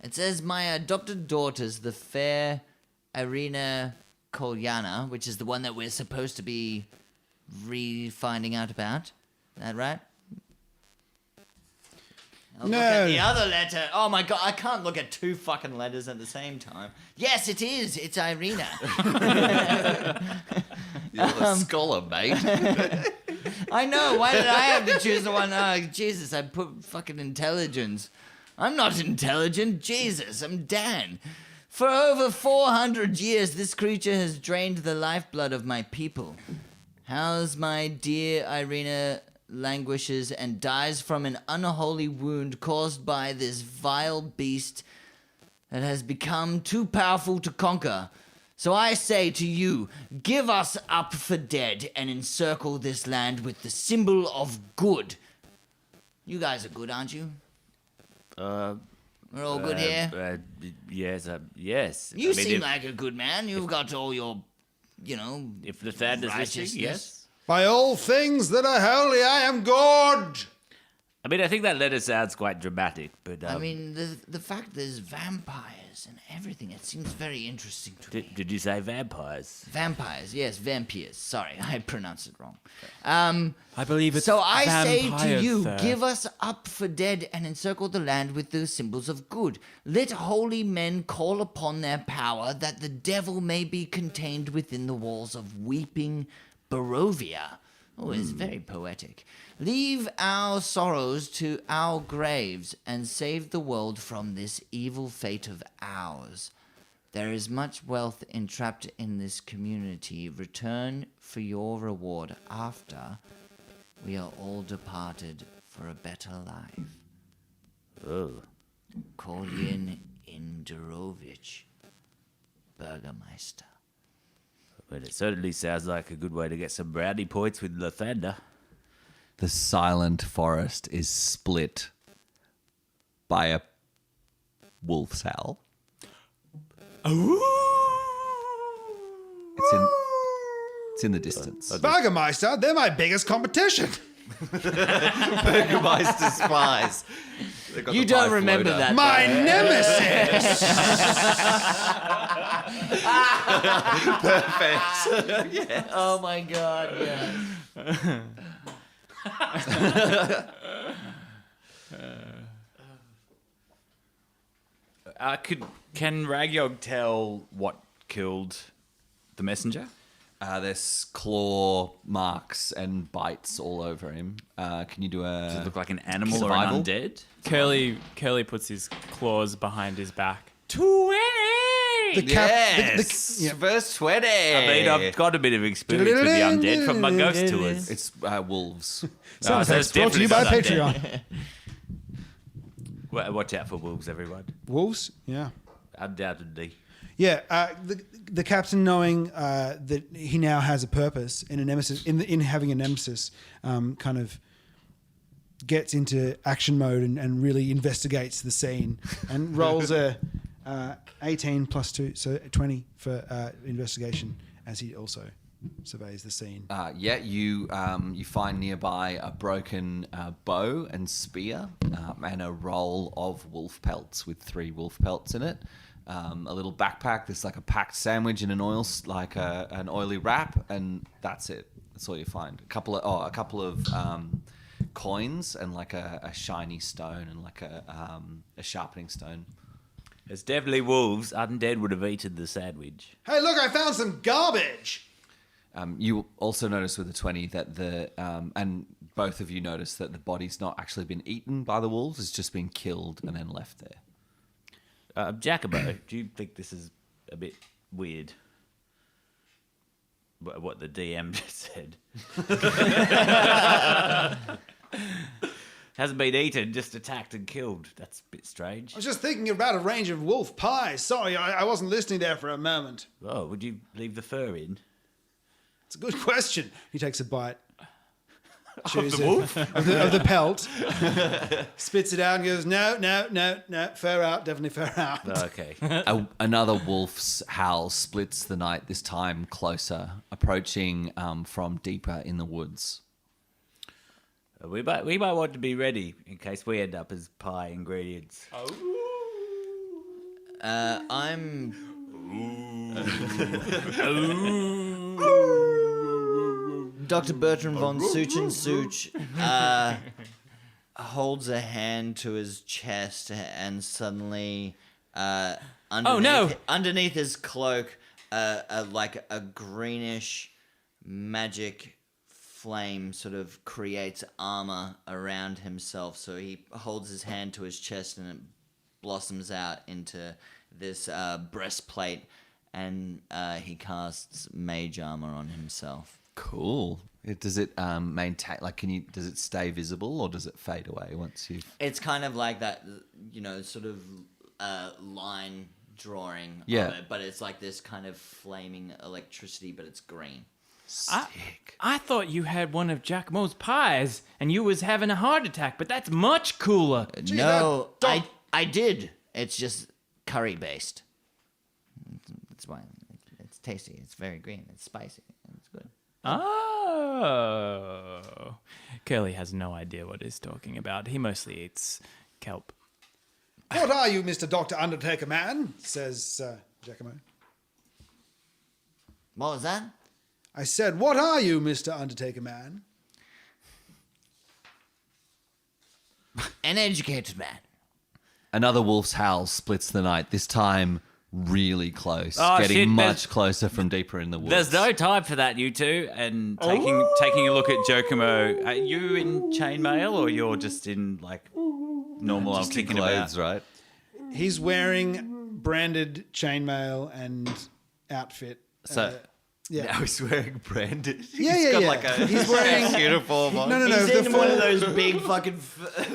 It says, my adopted daughters, the fair Irina Kolyana, which is the one that we're supposed to be finding out about. Is that right? I'll look at the other letter. Oh my god, I can't look at two fucking letters at the same time. Yes, it is. It's Irina. You're the scholar, mate. I know. Why did I have to choose the one? Oh, Jesus, I put fucking intelligence. I'm not intelligent. Jesus, I'm Dan. For over 400 years, this creature has drained the lifeblood of my people. How's my dear Irina languishes and dies from an unholy wound caused by this vile beast. that has become too powerful to conquer. So I say to you, give us up for dead and encircle this land with the symbol of good. You guys are good, aren't you? We're all good here? Yes, yes. You I mean, seem if, like a good man. You've got all your, if the third is listening, righteousness. yes. By all things that are holy, I am good. I mean, I think that letter sounds quite dramatic, but I mean, the fact there's vampires and everything, it seems very interesting to me. did you say vampires? Vampires, yes, vampires. Sorry, I pronounced it wrong. I believe it's So I say to vampires, you, sir. give us up for dead and encircle the land with the symbols of good. Let holy men call upon their power that the devil may be contained within the walls of weeping Barovia. Oh, it's very poetic. Leave our sorrows to our graves and save the world from this evil fate of ours. There is much wealth entrapped in this community. Return for your reward after we are all departed for a better life. Oh. Kolyin Indorovich, Burgermeister. Well, it certainly sounds like a good way to get some brownie points with Lathander. The silent forest is split by a wolf's howl. It's in the distance. Burgermeister, they're my biggest competition. Burgermeister spies. They've got You the don't pie remember floater. that. My nemesis. Perfect. Oh my god, yeah. Can Ragyog tell what killed the messenger? There's claw marks and bites all over him. Can you do Does it a look like an animal survival? or an undead? Curly puts his claws behind his back. 20! Yes! yeah. Verse 20! I mean, I've got a bit of experience with the undead from my ghost tours. It's wolves. Sounds so like it's it's brought to you by definitely not Patreon. Watch out for wolves, everyone. Wolves, yeah. Undoubtedly. Yeah, the captain knowing that he now has a purpose in a nemesis, in having a nemesis, kind of gets into action mode and really investigates the scene and rolls a 18 plus 2, so 20 for investigation as he also surveys the scene. You find nearby a broken bow and spear and a roll of wolf pelts with 3 wolf pelts in it. A little backpack. There's like a packed sandwich in an an oily wrap, and that's it. That's all you find. A couple of coins and like a shiny stone and like a sharpening stone. It's definitely wolves. Undead would have eaten the sandwich. Hey, look! I found some garbage. You also notice with the 20 that and both of you notice that the body's not actually been eaten by the wolves. It's just been killed and then left there. Jacobo, do you think this is a bit weird? What the DM just said. Hasn't been eaten, just attacked and killed. That's a bit strange. I was just thinking about a range of wolf pies. Sorry, I wasn't listening there for a moment. Oh, would you leave the fur in? It's a good question. He takes a bite. Chews of the pelt, spits it out and goes, no, fur out, definitely fur out. Okay. Another wolf's howl splits the night, this time closer, approaching from deeper in the woods. We might want to be ready in case we end up as pie ingredients. I'm. Dr. Bertrand von Such holds a hand to his chest and suddenly underneath his cloak like a greenish magic flame sort of creates armor around himself. So he holds his hand to his chest and it blossoms out into this breastplate, and he casts mage armor on himself. Cool. Does it maintain? Like, does it stay visible or does it fade away once you? It's kind of like that, sort of line drawing Yeah. of it, but it's like this kind of flaming electricity, but it's green. I thought you had one of Giacomo's pies and you was having a heart attack, but that's much cooler. No, I did. It's just curry based. That's why it's tasty. It's very green. It's spicy. It's good. Oh. Curly has no idea what he's talking about. He mostly eats kelp. What are you, Mr. Dr. Undertaker Man? Says Giacomo. What was that? I said, what are you, Mr. Undertaker Man? An educated man. Another wolf's howl splits the night, this time really close. Oh, getting shit, much closer from deeper in the woods. There's no time for that, you two. And taking a look at Giacomo, are you in chainmail or you're just in like normal? I'm Just in kicking clothes, about. right? He's wearing branded chainmail and outfit. So yeah. now he's wearing branded. Yeah, He's yeah, got yeah. like a He's wearing- uniform on. No. He's the in one of full- those big fucking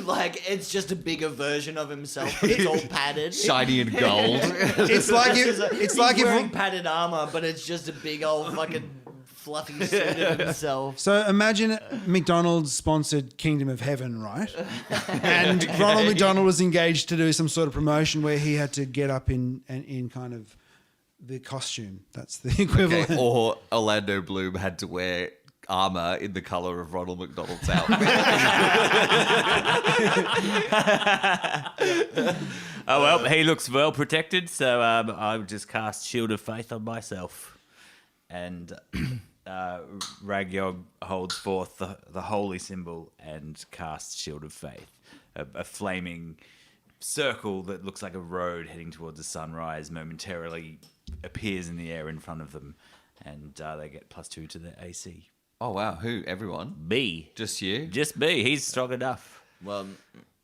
like it's just a bigger version of himself. But it's all padded. Shiny and gold. It's like He's if wearing padded armor, but it's just a big old fucking fluffy suit of himself. So imagine McDonald's sponsored Kingdom of Heaven, right? And Ronald McDonald was engaged to do some sort of promotion where he had to get up in kind of the costume. That's the equivalent. Okay, or Orlando Bloom had to wear armor in the color of Ronald McDonald's outfit. Oh, well, he looks well protected, so I would just cast Shield of Faith on myself. And Ragyog holds forth the holy symbol and casts Shield of Faith, a flaming circle that looks like a road heading towards the sunrise momentarily appears in the air in front of them, and they get +2 to their AC. Oh, wow. Who? Everyone? B. Just you? Just B. He's strong enough. Well,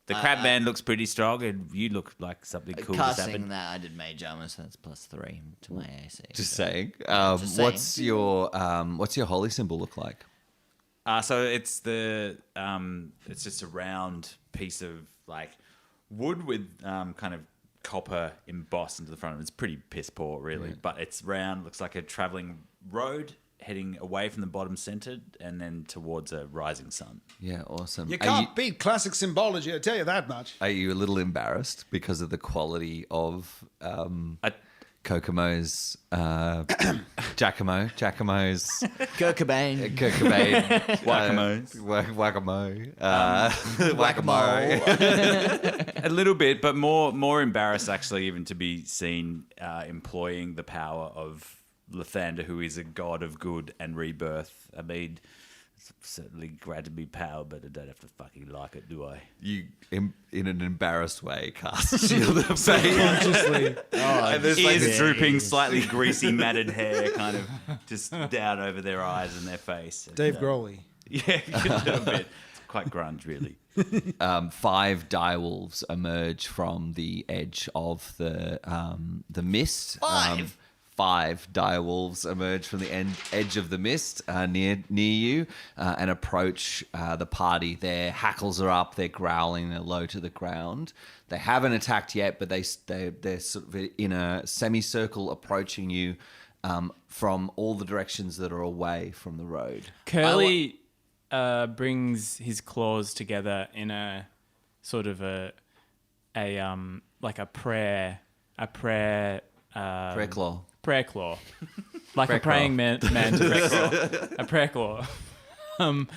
The crab man looks pretty strong, and you look like something cool has casting happened. that I did mage armor, so that's +3 to my AC. Just so. saying. Just saying. What's your holy symbol look like? So it's it's just a round piece of like wood with kind of copper embossed into the front of it. It's pretty piss poor, really, but it's round. Looks like a traveling road heading away from the bottom center and then towards a rising sun. Yeah, awesome. You can't beat classic symbology, I tell you that much. Are you a little embarrassed because of the quality of Kokomo's Giacomo's Kurt Cobain. Whack-a-mole. A little bit, but more embarrassed actually even to be seen employing the power of Lathander, who is a god of good and rebirth. I mean, it's certainly glad to be power, but I don't have to fucking like it, do I? You, in an embarrassed way, cast Shield of Faith. Consciously. And there's like Ears drooping, slightly greasy, matted hair kind of just down over their eyes and their face. And, Dave Grohl. Yeah, a little bit. It's quite grunge, really. 5 direwolves emerge from the edge of the mist. 5? 5 direwolves emerge from the edge of the mist near you and approach the party. Their hackles are up, they're growling, they're low to the ground. They haven't attacked yet, but they're sort of in a semicircle approaching you from all the directions that are away from the road. Curly brings his claws together in a sort of a prayer Prayer claw. prayer claw, like Prayer a praying claw. man's prayer claw, a prayer claw, and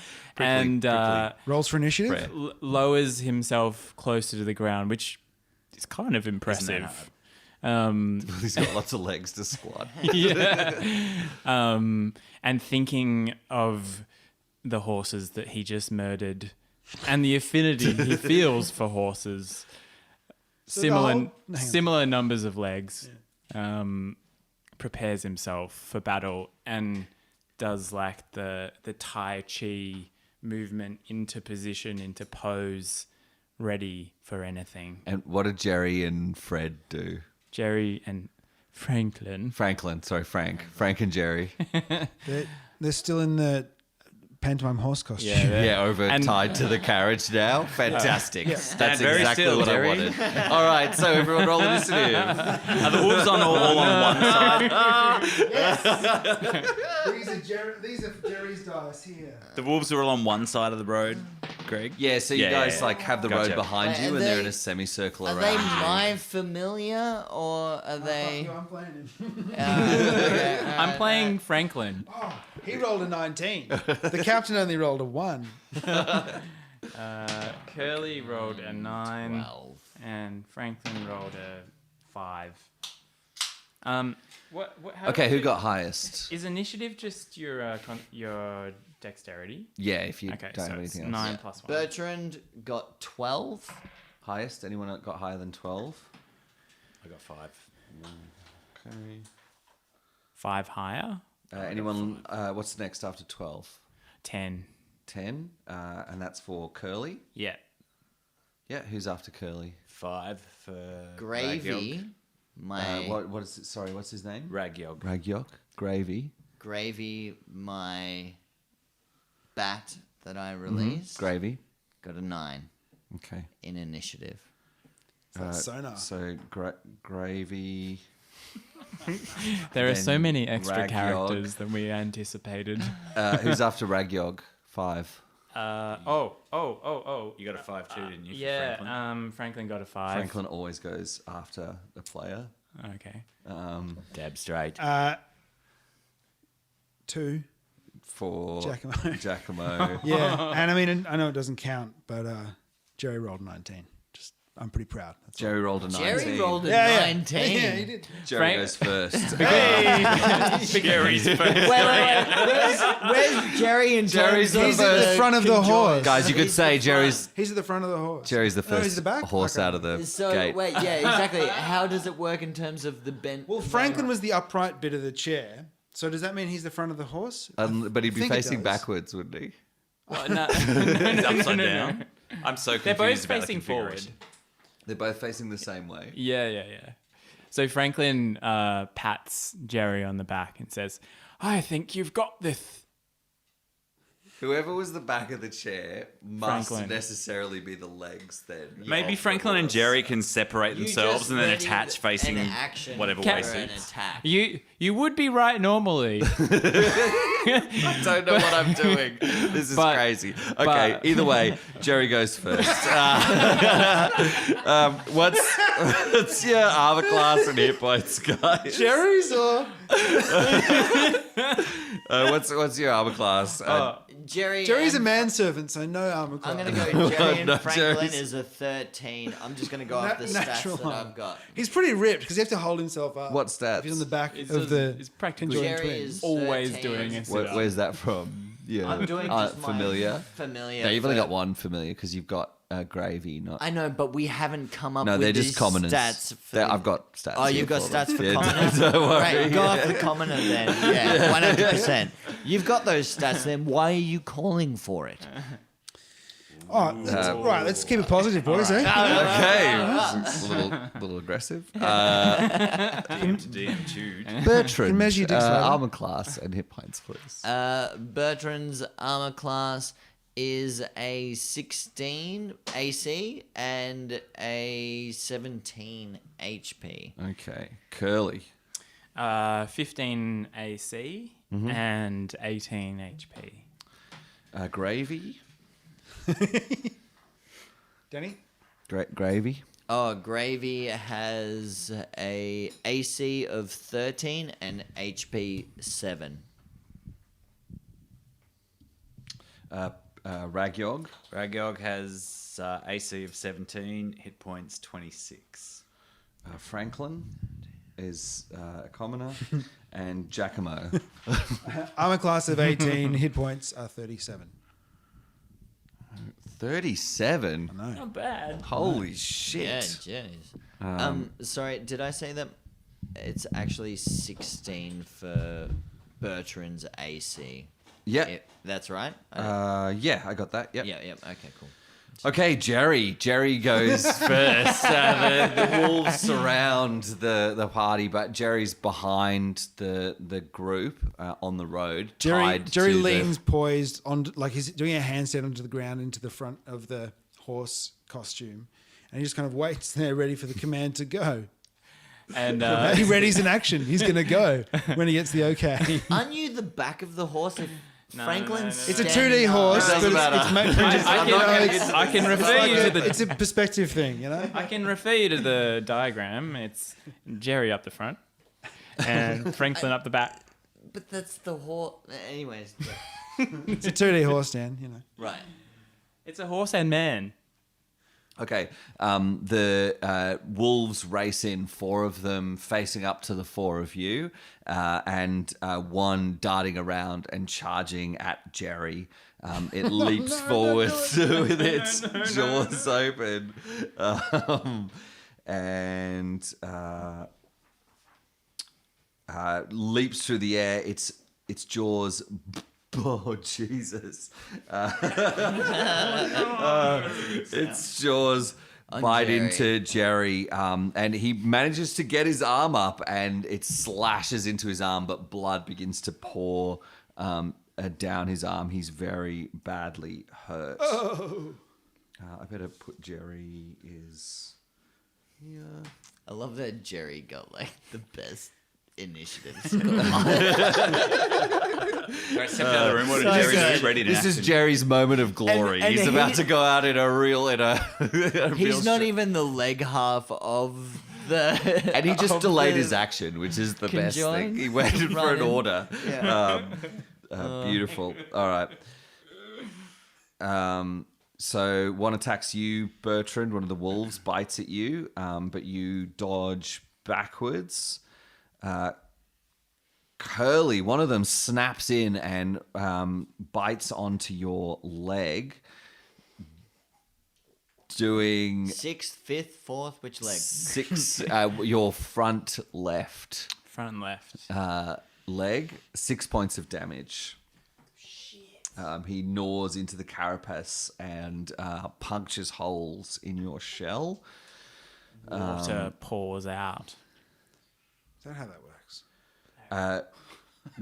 Rolls for initiative? lowers himself closer to the ground, which is kind of impressive. He's got lots of legs to squat. Yeah, and thinking of the horses that he just murdered, and the affinity he feels for horses. Similar numbers of legs. Prepares himself for battle and does like the Tai Chi movement into position, into pose, ready for anything. And what did Jerry and Fred do? Jerry and Franklin. Frank and Jerry. They're still in the pantomime horse costume. Tied to the carriage now. Fantastic. That's Stand very exactly still, what Jerry. I wanted. All right, so everyone roll initiative. Are the wolves all on one side? These are Jerry's dice here. The wolves are all on one side of the road, Greg? Yeah, so you guys like have the Gotcha. road behind Wait, you, are and they're they- in a semicircle Are around they you. my familiar or are they? I'm playing him. Okay, I'm playing Franklin. He rolled a 19. The captain only rolled a 1. Curly rolled a 9, 12. and Franklin rolled a 5. How Okay, who got highest? Is initiative just your dexterity? Yeah, if you Okay, don't so have it's anything else. 9 plus 1. Bertrand got 12. Highest? Anyone that got higher than 12? I got 5. Okay. 5 higher? Anyone? What's next after 12? 10. 10, and that's for Curly. Yeah. Yeah, who's after Curly? 5 for Gravy. My What is it? Sorry, what's his name? Ragyog. Ragyok. Gravy. Gravy, my bat that I released, Gravy. got a 9 Okay. in initiative. Sonar. So Gravy. There are Then so many extra Ragyog. characters than we anticipated. Who's after Ragyog? 5. You got a 5 too, didn't you? For Yeah, Franklin? Franklin got a 5. Franklin always goes after a player. Okay. Dab straight. 2. For Giacomo. Giacomo. Yeah, and I mean, I know it doesn't count, but Jerry rolled 19. I'm pretty proud. That's Jerry rolled a 19. Jerry rolled a Yeah, yeah. 19. Yeah, he did. Jerry Frank- goes first. Jerry's first. Wait. Where's Jerry in Jerry's terms the of first. The front of the horse. Guys, you could say Jerry's He's at the front of the horse. Jerry's the No, he's first the back? horse Okay. out of the So gate. wait, yeah, exactly. How does it work in terms of the bent? Well, Franklin was the upright bit of the chair. So does that mean he's the front of the horse? But he'd I be think it facing does. backwards, wouldn't he? Well, no, He's upside down. I'm so They're confused both about the facing forward. configuration. They're both facing the same way. Yeah. So Franklin pats Jerry on the back and says, "I think you've got this." Whoever was the back of the chair must Franklin. necessarily be the legs then. Maybe of the Franklin and horse. Jerry can separate You themselves just and then readied attach facing an action whatever for way an suits. attack. You would be right normally. I don't know what I'm doing. This is But- crazy. Okay, but- either way, Jerry goes first. What's your armor class and hit points, guys? Jerry's or What's your armor class? Jerry's a manservant, so no armor class. I'm gonna go. Jerry and No, Franklin Jerry's- is a 13. I'm just gonna go off the Natural stats that armor. I've got. He's pretty ripped because you have to hold himself up. What stats? If he's on the back It's of the it's practically conjoined Jerry twins. is always 13. doing it. Where's that from? Yeah, I'm doing just my familiar. familiar. No, you've only for- got one familiar because you've got Gravy, not. I know, but we haven't come up No, with they're these just commoners. stats. For I've got stats. Oh, here you've got for them. stats for Yeah, commoners? don't worry. Right, go off the commoner then. Yeah, 100%. You've got those stats then. Why are you calling for it? Oh, right. Let's keep it positive, boys. Eh? Okay, it's a little aggressive. DM to DM chewed. Bertrand, Can measure your dicks later. armor class and hit points, please. Bertrand's armor class is a 16 AC and a 17 HP. Okay, Curly. 15 AC and 18 HP. Gravy. Danny? Gravy. Oh, Gravy has a AC of 13 and HP 7. Ragyog. Ragyog has AC of 17, hit points 26. Franklin is a commoner. And Giacomo. Armor class of 18. Hit points are 37. 37. No. Not bad. Holy shit. Yeah, jeez. Sorry, did I say that it's actually 16 for Bertrand's AC? Yeah. That's right? Yeah, I got that. Yep. Yeah, okay, cool. Okay, Jerry. Jerry goes first. The wolves surround the party, but Jerry's behind the group on the road. Jerry tied to leans poised on, like he's doing a handstand onto the ground into the front of the horse costume, and he just kind of waits there, ready for the command to go. And He readies in action. He's going to go when he gets the okay. Aren't you the back of the horse if Franklin's It's a standing 2D horse, up? but I can refer you to the. it's a perspective thing, you know? I can refer you to the diagram. It's Jerry up the front, and Franklin up the back. But that's the horse. Anyways. It's a 2D horse, Dan, you know. Right. It's a horse and man. Okay, the wolves race in, 4 of them facing up to the 4 of you, and one darting around and charging at Jerry. It leaps forward with its jaws open, and leaps through the air. Its jaws. Oh, Jesus. Its jaws bite Jerry. into Jerry, and he manages to get his arm up, and it slashes into his arm, but blood begins to pour down his arm. He's very badly hurt. I better put Jerry is here. I love that Jerry got like the best initiative. Step out of the room. What did Jerry do? Ready to This is Jerry's moment of glory. And He's about to go out in a real He's not even the leg half of the. And he just of delayed the his action, which is the best conjoined thing. He waited for an run-in. order. Yeah. Beautiful. All right. So one attacks you, Bertrand. One of the wolves bites at you, but you dodge backwards. Curly, one of them snaps in and bites onto your leg, doing 6th, 5th, 4th, which leg? 6, your front left Front and left. leg, 6 points of damage. He gnaws into the carapace and punctures holes in your shell. Water pours out. Is that how that works?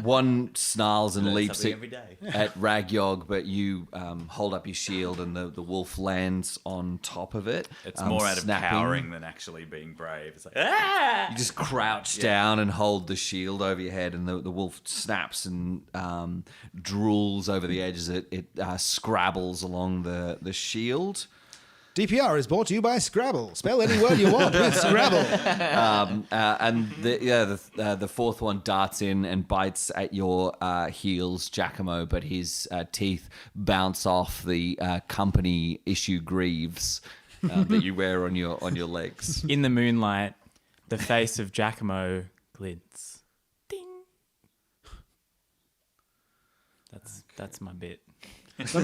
One snarls and leaps something every day. at Ragyog, but you hold up your shield and the wolf lands on top of it. It's more out of snapping. cowering than actually being brave. It's like, ah! You just crouch down and hold the shield over your head, and the wolf snaps and drools over the edges. It scrabbles along the shield. DPR is brought to you by Scrabble. Spell any word you want with Scrabble. And the fourth one darts in and bites at your heels, Giacomo, but his teeth bounce off the company issue greaves that you wear on your legs. In the moonlight, the face of Giacomo glints. Ding. That's my bit. Can't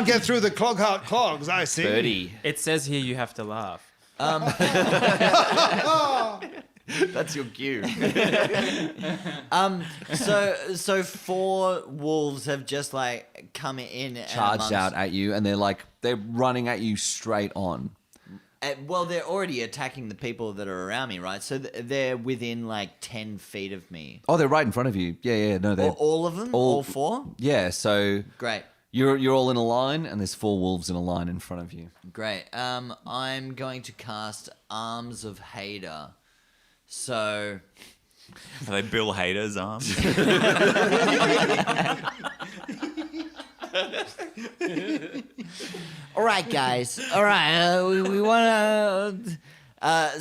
get through the Clogheart clogs, I see. 30. It says here you have to laugh. That's your cue. So 4 wolves have just like come in and Charged out at you, and they're running at you straight on. Well, they're already attacking the people that are around me, right? So they're within like 10 feet of me. Oh, they're right in front of you. Yeah. No, they're All of them? All 4? Yeah. So Great. you're all in a line, and there's 4 wolves in a line in front of you. Great. I'm going to cast Arms of Hader. So Are they Bill Hader's arms? all right, guys. All right. We want to. I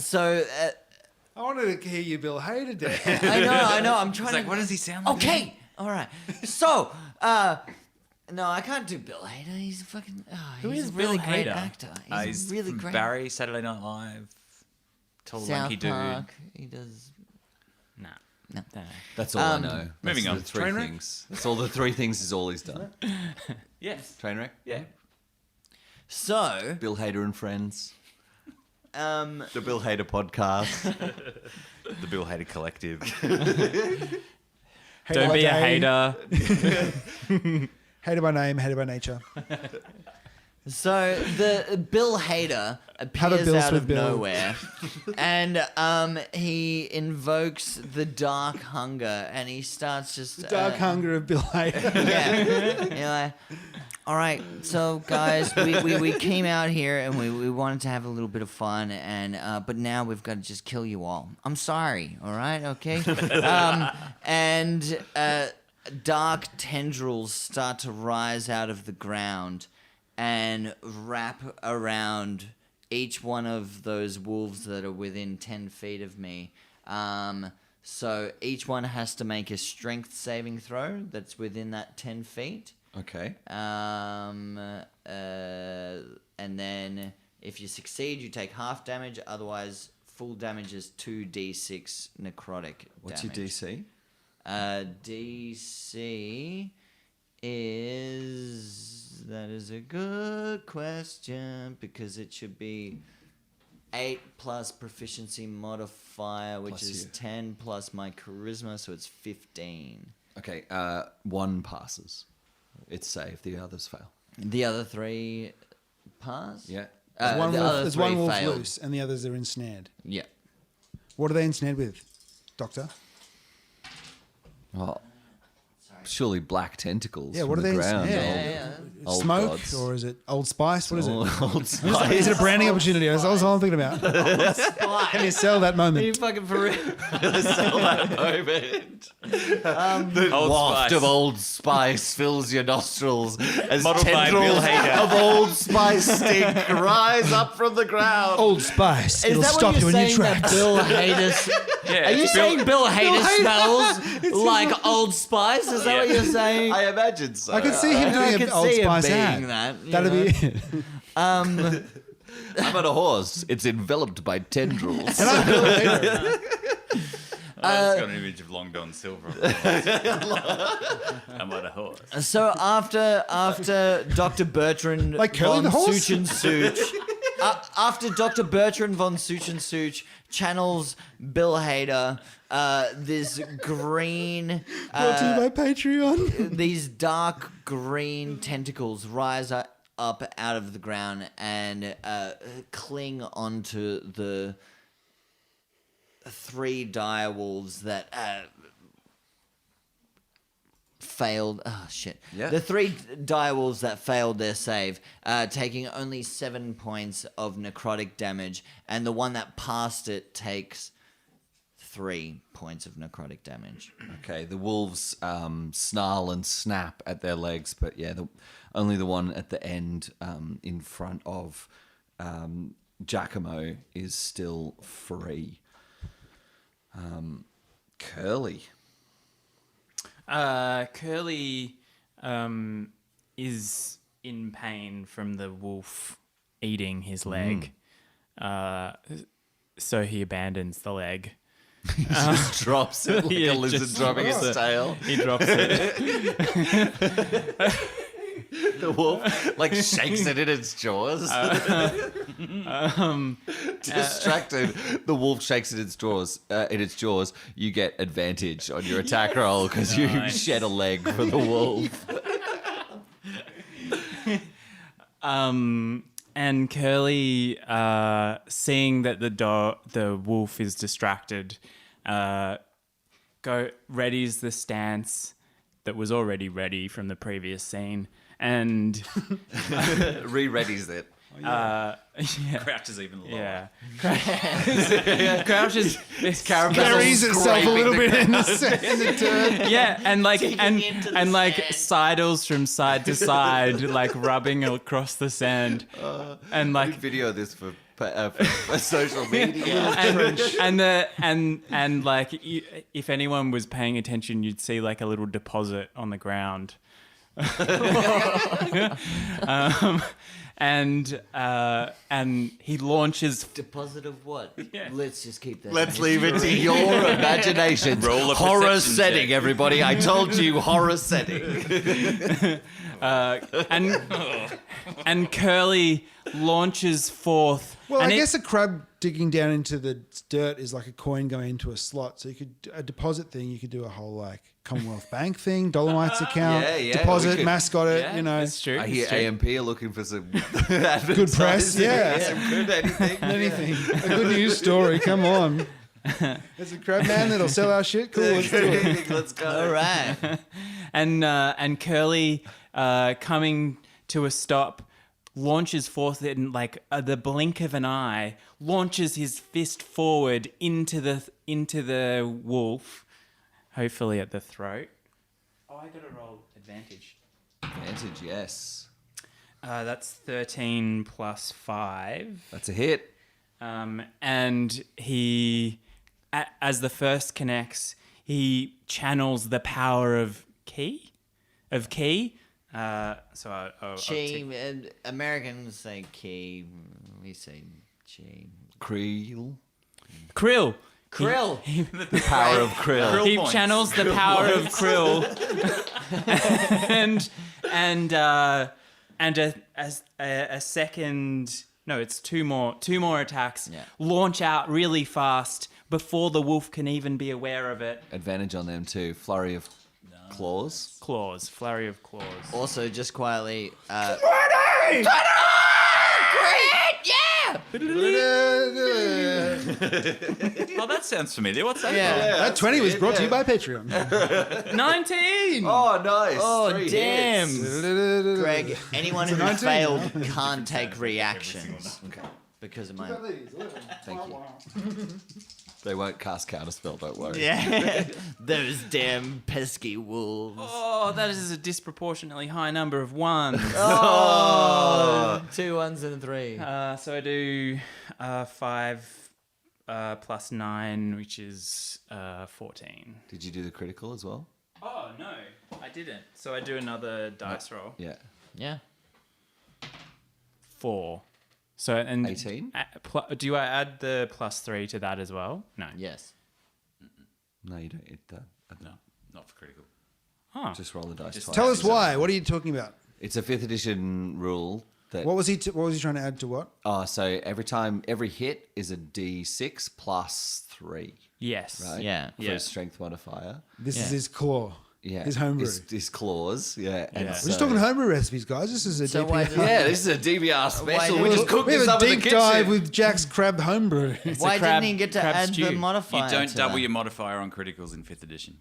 wanted to hear you, Bill Hader, Dan. I know. I'm trying to. What does he sound like? Okay. All right. So, no, I can't do Bill Hader. He's a fucking. Who he's is a really Bill great Hader? actor. He's He's really from great. Barry, Saturday Night Live. Tall, lanky South dude. Park. He does. Nah. No. That's all I know. Moving That's on. The 3 Trainwreck? things. That's all the 3 things is all he's done. Yes. Trainwreck? Yeah. So, Bill Hader and Friends. um, The Bill Hader podcast. The Bill Hader Collective. Don't be a day. hater. Hater by name, hater by nature. So the Bill Hader appears Bills out with of Bill. nowhere, and he invokes the dark hunger, and he starts just Dark hunger of Bill Hader. Yeah, you're like, all right, so guys, we came out here and we wanted to have a little bit of fun, and but now we've got to just kill you all. I'm sorry, all right, okay, and dark tendrils start to rise out of the ground and wrap around each one of those wolves that are within 10 feet of me. So each one has to make a strength saving throw that's within that 10 feet. Okay. And then if you succeed, you take half damage. Otherwise, full damage is 2d6 necrotic What's damage. your DC? DC is... That is a good question, because it should be 8 plus proficiency modifier, which Plus is you. 10 plus my charisma, so it's 15. Okay. One passes. It's safe. The others fail. The other 3 pass? Yeah. There's one wolf failed. loose, and the others are ensnared. Yeah. What are they ensnared with, Doctor? Oh, surely black tentacles. Yeah, what from are the they ground. ensnared? Old Smoke, gods. or is it Old Spice? What is it? Old Is Spice. it a branding opportunity? That's all I'm thinking about. Can you sell that Are you moment? fucking for real? Sell that moment. The Old waft Spice. of Old Spice fills your nostrils as Modelled by tendrils Bill Hader. of Old Spice stink rise up from the ground. Old Spice. Is It'll that stop what you you're in your saying, that tracks. Bill Hader... Yeah, Are you it's saying Bill Hader Hader. smells like Old Spice? Is that what Yeah. you're saying? I imagine so. I could see him I doing could an Old see him Spice being ad. that, you That'd know. be it. Um, I'm on a horse. It's enveloped by tendrils. I've just got an image of Long Don Silver. I'm on a horse. so after Dr. Bertrand Like Curly von the horse? Such and Such, after Dr. Bertrand von Such and Such channels Bill Hader, this green, Brought to you by Patreon. these dark green tentacles rise up out of the ground and cling onto the 3 dire wolves that failed. Oh shit! Yeah. The 3 dire wolves that failed their save, taking only 7 points of necrotic damage, and the one that passed it takes 3 points of necrotic damage. Okay, the wolves snarl and snap at their legs, but yeah, only the one at the end in front of Giacomo is still free. Curly. Curly is in pain from the wolf eating his leg. So he abandons the leg. He just drops it like Yeah, a lizard just dropping its drops it. tail. He drops it. The wolf like shakes it in its jaws. Distracted, the wolf shakes it in its jaws. You get advantage on your attack roll because you Nice. shed a leg for the wolf. And Curly, seeing that the wolf is distracted, readies the stance that was already ready from the previous scene, and Re-readies it. Crouches even lower. yeah, crouches. Buries itself a little bit in the dirt. Yeah, and sidles from side to side, like rubbing across the sand, and like Video this for social media. and like if anyone was paying attention, you'd see like a little deposit on the ground. And he launches. Deposit of what? Yeah. Let's just keep that. Let's leave it to your imagination. Roll a Horror perception setting, check. everybody. I told you, horror setting. And Curly launches forth. Well, and I guess a crab digging down into the dirt is like a coin going into a slot. So you could a deposit thing. You could do a whole like Commonwealth Bank thing, Dolomites account, Yeah, deposit, we could- mascot it. Yeah, you know, it's true. I it's hear true. AMP are looking for some good press. Yeah, some good anything. anything. A good news story. Come on. There's a crab man that'll sell our shit. Cool. Let's do it. Let's go. All right. And Curly, coming to a stop, launches forth in like the blink of an eye, launches his fist forward into the wolf, hopefully at the throat. Oh, I gotta roll advantage. Advantage, yes. That's 13 plus 5. That's a hit. And he, as the first connects, he channels the power of ki. So I'll Chi, and Americans say key. We say chi. Krill. Krill. Krill. The power of Krill. He points. channels the power of Krill, and a second. No, it's two more attacks. Yeah. Launch out really fast before the wolf can even be aware of it. Advantage on them too. Flurry of claws. Claws, flurry of claws. Also, just quietly. Oh, that sounds familiar. What's that? Yeah. That 20 was brought to you by Patreon. 19. Oh, nice. Oh, 3 damn. hits. Greg, anyone who 19, failed can't take reactions because of my. Thank you. They won't cast counterspell, don't worry. Yeah, those damn pesky wolves. Oh, that is a disproportionately high number of ones. Oh, 2 1s and a 3. So I do 5 plus 9, which is 14. Did you do the critical as well? Oh, no, I didn't. So I do another dice roll. Yeah. Yeah. 4. So and 18? Do I add the plus 3 to that as well? No. Yes. No, you don't hit that. No, not for critical. Oh. Just roll the dice twice. Tell us why. What are you talking about? It's a 5th edition rule that. What was he trying to add to what? Oh, so every hit is a d6 plus 3, Yes. right? Yeah. For Yeah. a strength modifier. This Yeah. is his claw. Yeah. His homebrew. His claws. Yeah. And Yeah. We're just talking homebrew recipes, guys. This is a So DPR. why did- Yeah, this is a DBR special. We do- just cooked We this have up a in the deep kitchen. dive with Jack's crab homebrew. Why crab- didn't he get to crab add the stew. modifier? You don't to double that? your modifier on criticals in 5th edition.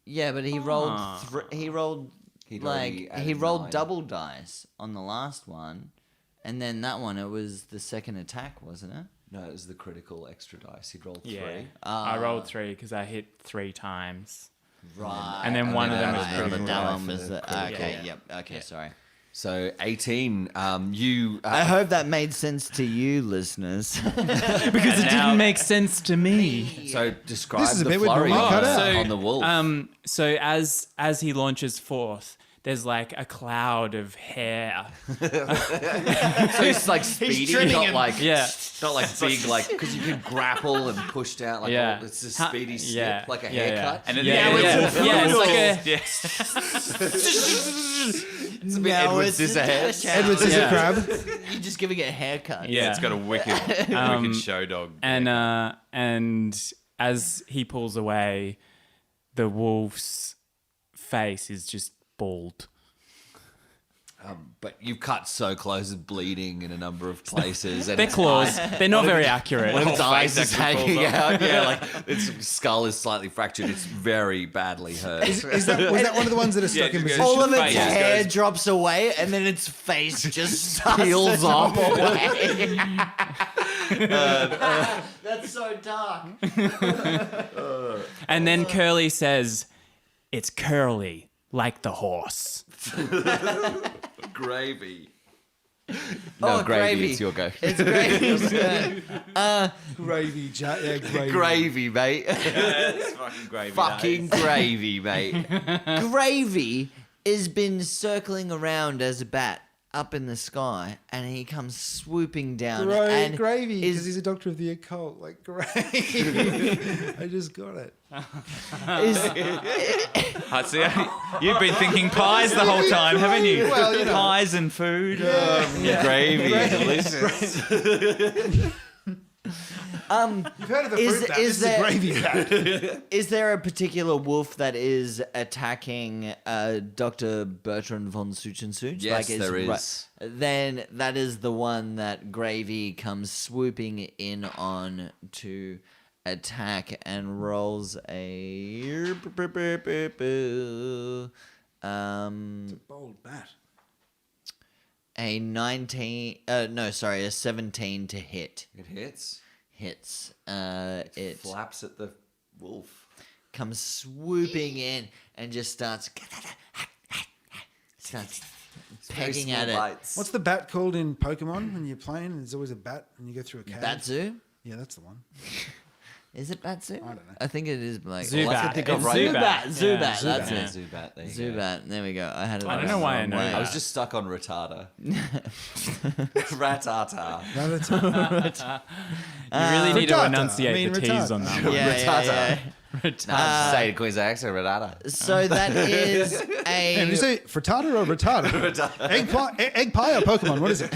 Yeah, but he rolled. He rolled He'd like already added he rolled 9. double dice on the last one, and then that one it was the second attack, wasn't it? No, it was the critical extra dice. He'd rolled 3. Yeah. I rolled 3 because I hit 3 times. Right. And then one of them was and critical. then that Right, one for was the the critical. okay. Yep. Okay. Sorry. So 18. You. I hope that made sense to you, listeners. Because it didn't make sense to me. So describe This is a the bit we'd flurry normally cut out. on the wolf. So as he launches forth, there's like a cloud of hair. So it's like speedy, trimming not him. like Yeah. not like big, like because you can grapple and push down. Like Yeah. it's a Ha- speedy snip, yeah. like a Yeah, yeah. haircut. And at Yeah, the end, it's It's a bit Edward Scissorhands. Edward Scissor Yeah. Crab. You're just giving it a haircut. Yeah. it's got a wicked show dog. And as he pulls away, the wolf's face is just bald. But you've cut so close, it's bleeding in a number of places. And Their its claws, eyes- they're not very accurate. One of its whole eyes face is actually hanging falls off. out. Yeah, like its skull is slightly fractured. It's very badly hurt. Was that one of the ones that are stuck in just position? goes- All of its Face just hair goes- drops away, and then its face just peels off. away. That's so dark. And then Curly says, "It's curly like the horse." Gravy. Oh, No, gravy. gravy. It's your go. It's great. Gravy, Jack. Yeah, gravy. Gravy, mate. It's fucking gravy. Fucking gravy, mate. Gravy has been circling around as a bat up in the sky, and he comes swooping down. and Gravy, is- because he's a doctor of the occult. Like, gravy. I just got it. I see. You've been thinking pies the whole time, haven't you? Well, you know. Pies and food. Gravy, delicious. You've heard of the Is- fruit bat. is This is a there- gravy bat. Is there a particular wolf that is attacking Dr. Bertrand von Suchensuch? Yes, there is. Then that is the one that Gravy comes swooping in on to attack and rolls a Bold bat. a 17 to hit. It hits. Hits. It Flaps at the wolf. comes swooping in and just starts Very pegging small at it. bites. What's the bat called in Pokemon when you're playing? There's always a bat and you go through a cave. Batsu? Yeah, that's the one. Is it Batsu? I don't know. I think it is like Zubat. Well, I can think of It's right Zubat. Yeah. Zubat. That's Yeah, it. Zubat. There you go. Zubat. There we go. I had it. I don't know why I know way. that. I was just stuck on Rattata. Ratata. No, You really need to Frittata. enunciate I mean, the T's Rattata. on that one. Yeah, yeah, yeah. Say it, Queen's accent, Ratata. So that is Hey, did you a say frittata or rattata? Egg pie or Pokemon? What is it?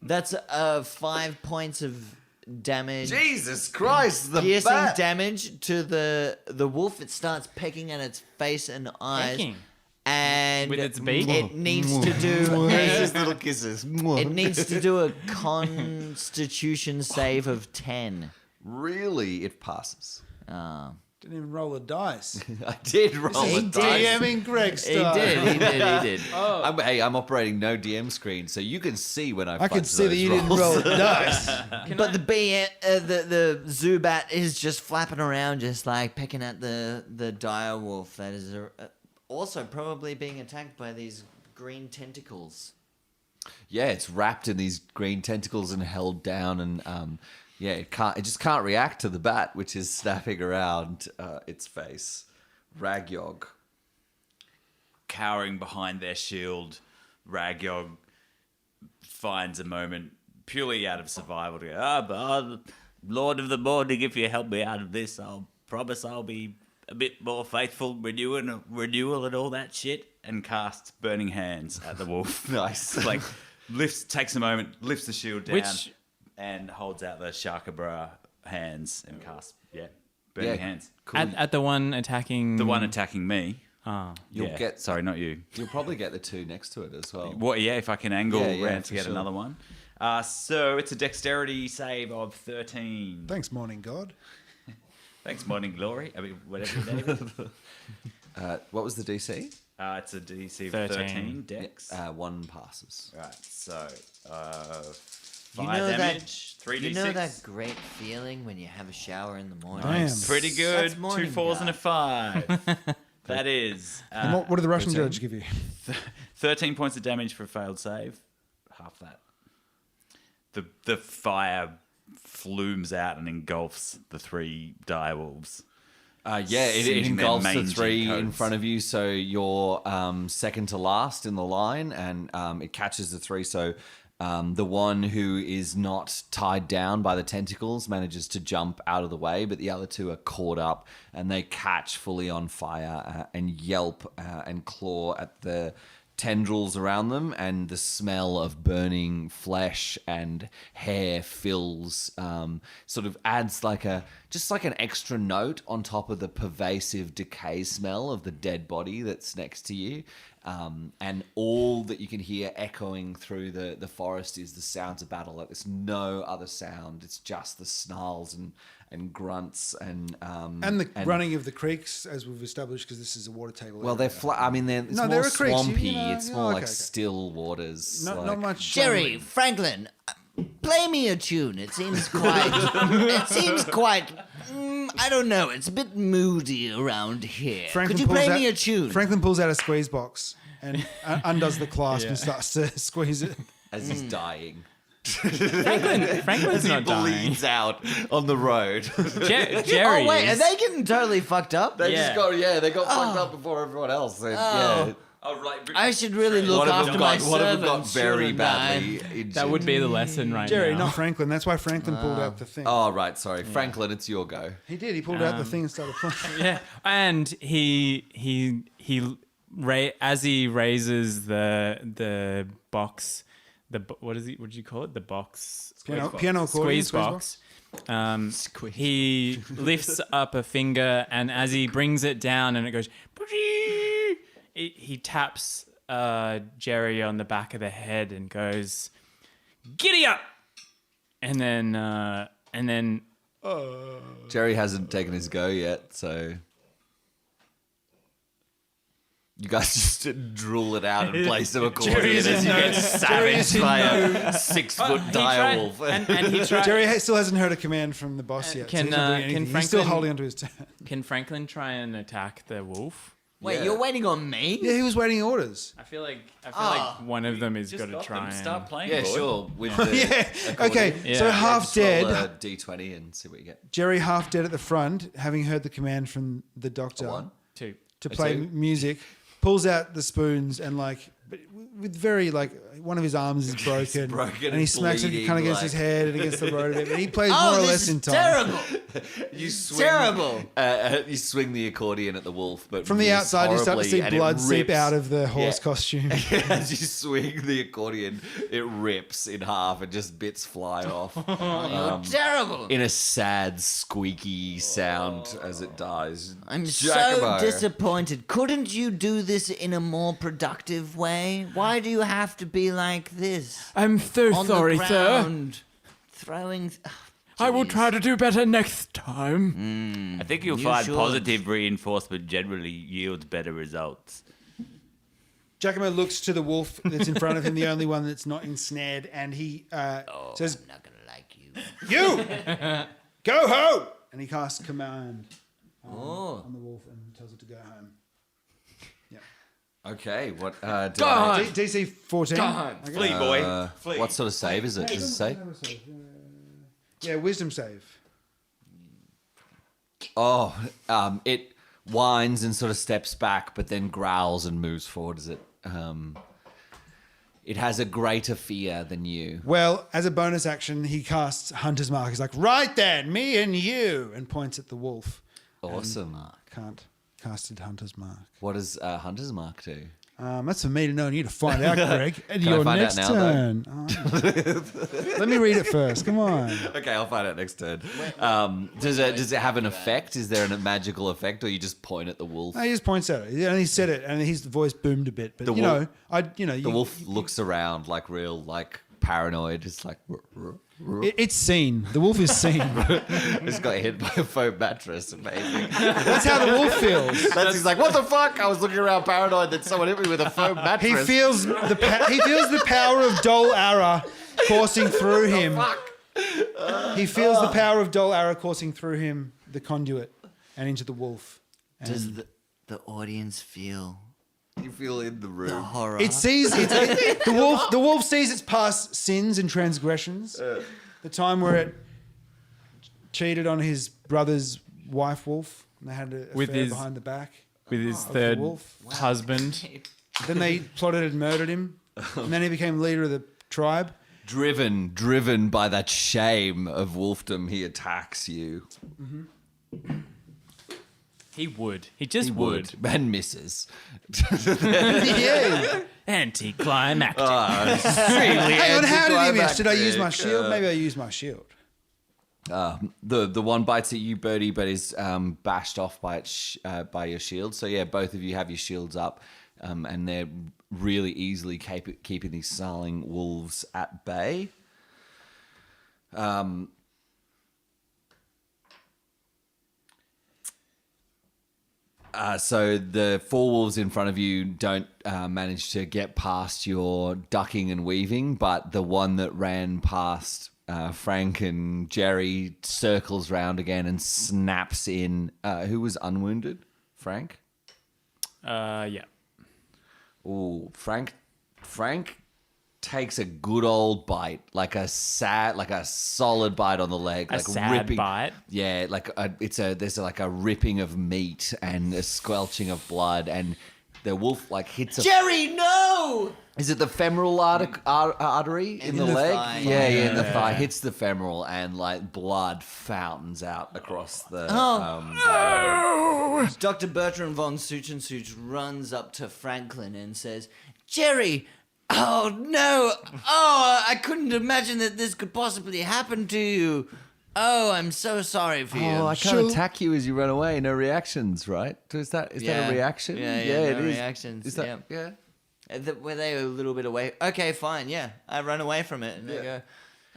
that's 5 points of damage. Jesus Christ, the Piercing bat. damage to the wolf. It starts pecking at its face and eyes. Pecking? And With its beak? it needs to do Kisses, little kisses. it needs to do a Constitution save of 10. Really, it passes. Didn't even roll a dice. I did roll He a did. dice. DMing Greg He style. did. I'm operating no DM screen, so you can see when I I can fudge see that those you didn't rolls. roll a dice. But the Zubat is just flapping around, just like pecking at the dire wolf that is also probably being attacked by these green tentacles. Yeah, it's wrapped in these green tentacles and held down, and it just can't react to the bat, which is snapping around its face. Ragyog. Cowering behind their shield, Ragyog finds a moment purely out of survival to go, but Lord of the Morning, if you help me out of this, I'll promise I'll be a bit more faithful, renewal and all that shit, and casts Burning Hands at the wolf. Nice. Like, takes a moment, lifts the shield down, Which- and holds out the Shakabra hands and casts, Burning Hands. Cool. At the one attacking. The one attacking me. Ah. You'll get Sorry, not you. You'll probably get the two next to it as well. What? Yeah, if I can angle Yeah, around for to get sure. another one. So it's a dexterity save of 13. Thanks, morning god. Thanks, Morning Glory. I mean, whatever your name is. What was the DC? It's a DC of 13. 13 dex. One passes. Right, so 5 You know damage, 3d6. You know that great feeling when you have a shower in the morning? Damn. Pretty good. That's 2 morning 4s and a guard. 5. That is And what did the Russian 13. judge give you? 13 points of damage for a failed save. Half that. The fire flumes out and engulfs the 3 direwolves. It Singeing their engulfs the mangy 3 in coats. front of you, so you're second to last in the line, and it catches the 3. So the one who is not tied down by the tentacles manages to jump out of the way, but the other 2 are caught up, and they catch fully on fire and yelp and claw at the tendrils around them, and the smell of burning flesh and hair fills, sort of adds just like an extra note on top of the pervasive decay smell of the dead body that's next to you. And all that you can hear echoing through the forest is the sounds of battle. Like there's no other sound. It's just the snarls and grunts and And running of the creeks, as we've established, because this is a water table. well, they're area. it's No, more there are creeks. swampy. You know, it's yeah, more like okay. still waters. Not like- much. Jerry, Franklin, play me a tune. It seems quite. I don't know. It's a bit moody around here. Could you play me a tune? Franklin pulls out a squeeze box and undoes the clasp and starts to squeeze it. as he's dying. Franklin's He not dying. bleeds out on the road. Jerry. Oh wait, are is- they getting totally fucked up? They Yeah. just got they got fucked up before everyone else. And, Oh. Yeah. Oh, right. I should really look What have after we my got? What have we got servants, very shouldn't I? badly injured? That would be the lesson right Jerry, now. not Franklin. That's why Franklin pulled out the thing. Oh, right. Sorry. Franklin, it's your go. He did. He pulled out the thing and started playing. Yeah, and as he raises the box, what is it? What do you call it? The box Piano accordion, squeeze box. He lifts up a finger, and as he brings it down, and it goes, he taps Jerry on the back of the head and goes, "Giddy up!" And then Jerry hasn't taken his go yet, so you guys just drool it out and play some accordion as you get savaged by a 6 foot dire wolf. and he tried. Jerry still hasn't heard a command from the boss yet. Can, so he's not doing anything. He's still Franklin- holding onto his turn. Can Franklin try and attack the wolf? Wait, Yeah. you're waiting on me? Yeah, he was waiting orders. I feel like one of them is got to try. Start playing. Yeah, boy. sure. With the Yeah. accordion. Okay. Yeah. So Yeah, half Just roll dead. a D20 and see what you get. Jerry half dead at the front, having heard the command from the doctor One. Two. to A play two. music, pulls out the spoons and but with very one of his arms is broken, broken and he and smacks it bleeding, kind of against his head and against the road of it. But he plays more Oh, or this less is in time. terrible. You swing, Terrible. You swing the accordion at the wolf, but From the miss outside, you start to see horribly, and it blood seep rips- out of the horse Yeah. costume. As you swing the accordion, it rips in half and just bits fly off You're terrible. in a sad, squeaky sound as it dies. I'm Giacomo. so disappointed. Couldn't you do this in a more productive way? Why do you have to be like this? I'm so On sorry, the sir. ground, throwing. I will jeez. try to do better next time. I think you'll You find should. positive reinforcement generally yields better results. Giacomo looks to the wolf that's in front of him, the only one that's not ensnared, and he says, I'm not gonna like you. "You go home!" And he casts command on the wolf and tells it to go home. Okay, what? DC 14. Flee, boy. Flee. What sort of save is it? Does it say? Yeah, wisdom save. Oh, it whines and sort of steps back, but then growls and moves forward as it has a greater fear than you. Well, as a bonus action, he casts Hunter's Mark. He's like, "Right then, me and you," and points at the wolf. Awesome. Can't casted Hunter's Mark. What does Hunter's Mark do? That's for me to know and you to find out, Greg. At Can I your find out next now, though? turn. Oh. Let me read it first. Come on. Okay, I'll find out next turn. Does it have an effect? Is there a magical effect, or you just point at the wolf? No, he just points at it. And he said it, and his voice boomed a bit. But The you wolf- know, The wolf looks around like real, paranoid. It's like it's seen. The wolf is seen. it's got hit by a foam mattress. Amazing. That's how the wolf feels. He's like, what the fuck? I was looking around paranoid that someone hit me with a foam mattress. He feels the power of Dol Ara coursing through him. He feels the power of Dol Ara coursing through him, the conduit, and into the wolf. Does the audience feel You feel in the room. the horror? It sees the wolf. The wolf sees its past sins and transgressions. The time where it cheated on his brother's wife, Wolf, and they had an With affair his- behind the back. With his the third wolf. husband. Then they plotted and murdered him, and then he became leader of the tribe. Driven by that shame of wolfdom, he attacks you. He would. He just would. And misses. Yeah. Anticlimactic. Hang on, how did he miss? Did I use my Anticlimactic. shield? Maybe I used my shield. The one bites at you, Birdie, but is bashed off by by your shield. So yeah, both of you have your shields up, and they're really easily keeping these snarling wolves at bay. So the four wolves in front of you don't manage to get past your ducking and weaving, but the one that ran past Frank and Jerry circles round again and snaps in. Who was unwounded? Frank? Yeah. Ooh, Frank takes a good old bite, like a solid bite on the leg, A like sad ripping bite? Yeah, there's like a ripping of meat and a squelching of blood, and The wolf like hits a. Jerry, no! Is it the femoral artery in the leg? thigh. Yeah, in the thigh. Hits the femoral and like blood fountains out across the. Dr. Bertrand von Such runs up to Franklin and says, Jerry, oh no, oh, I couldn't imagine that this could possibly happen to you. Oh, I'm so sorry for you. Oh, I can't attack you as you run away. No reactions, right? Is that a reaction? Yeah, it no is. reactions. Is that, yeah. Were they a little bit away? Okay, fine, yeah. I run away from it and I go,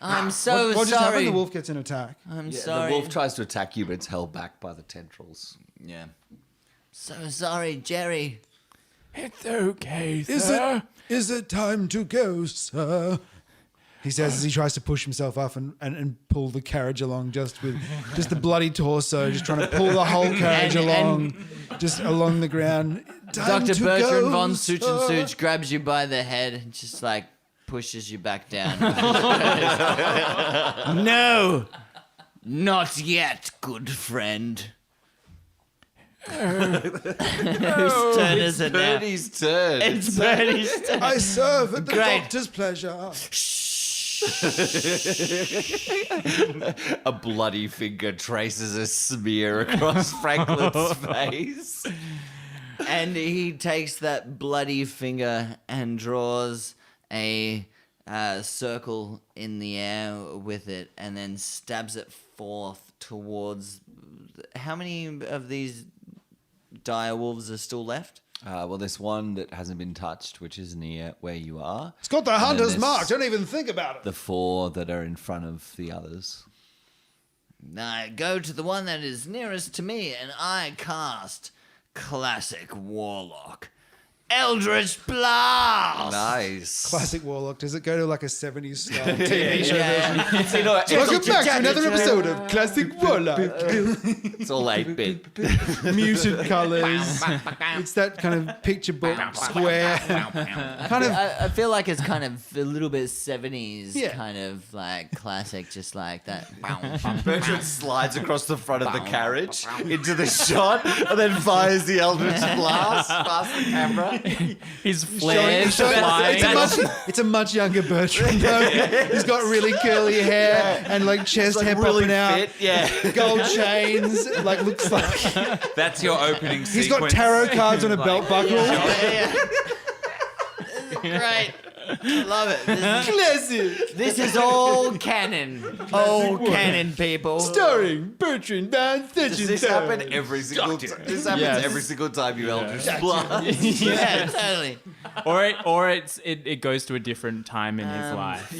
I'm so What just happened? sorry. The wolf gets an attack. I'm Yeah, sorry. the wolf tries to attack you, but it's held back by the tendrils. Yeah. So sorry, Jerry. It's okay, sir. Is it time to go, sir? He says as he tries to push himself up and pull the carriage along just the bloody torso, just trying to pull the whole carriage along, just along the ground. Time Dr. to Bertrand go, von sir. Such grabs you by the head and just like pushes you back down. No, not yet, good friend. Whose turn is it now? Bernie's turn. It's Bernie's turn. I serve at the Great. doctor's pleasure. A bloody finger traces a smear across Franklin's face. And he takes that bloody finger and draws a circle in the air with it and then stabs it forth towards... How many of these dire wolves are still left? Well, there's one that hasn't been touched, which is near where you are. It's got the then hunter's there's mark. Don't even think about it. The 4 that are in front of the others. I go to the one that is nearest to me and I cast Classic Warlock. Eldritch Blast! Nice. Classic Warlock. Does it go to like a 70s style TV show version? It's Welcome back to another episode of Classic Warlock. all 8-bit. Muted colours. It's that kind of picture book square. kind of. I feel like it's kind of a little bit 70s, Yeah. kind of like classic, just like that. Bertrand slides across the front of the carriage into the shot and then fires the Eldritch Blast past the camera. His flares showing- flying. it's a much younger Bertrand though. He's got really curly hair and like chest Like hair really popping out. fit, yeah. Gold chains. Like looks like That's your opening sequence. he's got tarot cards on a belt buckle. Great. I love it. Classic. This is all canon. All canon, people. Starring Bertrand Van Does this happen every single time? This happens every single time you Eldritch Blast. Yeah, totally. Or it goes to a different time in his life.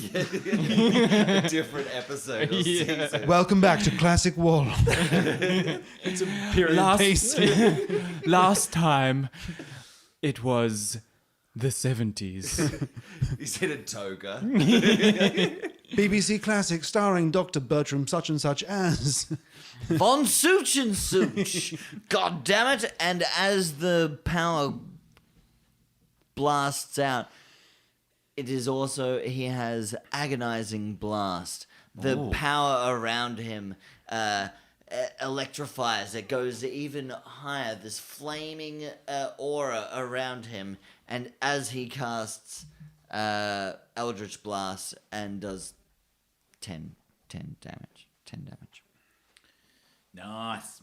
Different episode or season. Welcome back to Classic Warlock. It's a period piece. Last time, it was the 70s. He's in a toga. BBC Classic starring Dr. Bertram such and such as. Von Such and Such. God damn it. And as the power blasts out, it is also, he has agonizing blast. The power around him electrifies. It goes even higher. This flaming aura around him. And as he casts Eldritch Blast and does 10 damage. 10 damage. Nice.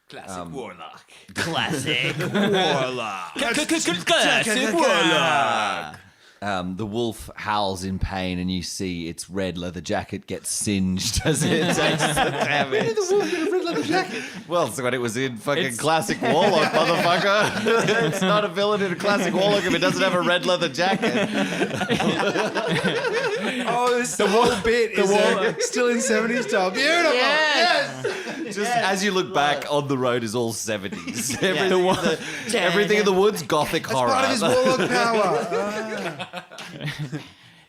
Classic Warlock. Classic Warlock. Classic Warlock. The wolf howls in pain, and you see its red leather jacket get singed as it takes the damage. The wolf got a red leather jacket. Well, it's when it was in fucking Classic Warlock, motherfucker. It's not a villain in a Classic Warlock if it doesn't have a red leather jacket. Oh, the whole bit is still in 70s style. Beautiful. Yes. Just as you look back, on the road is all 70s. Everything in the woods, gothic horror. Part of his warlock power.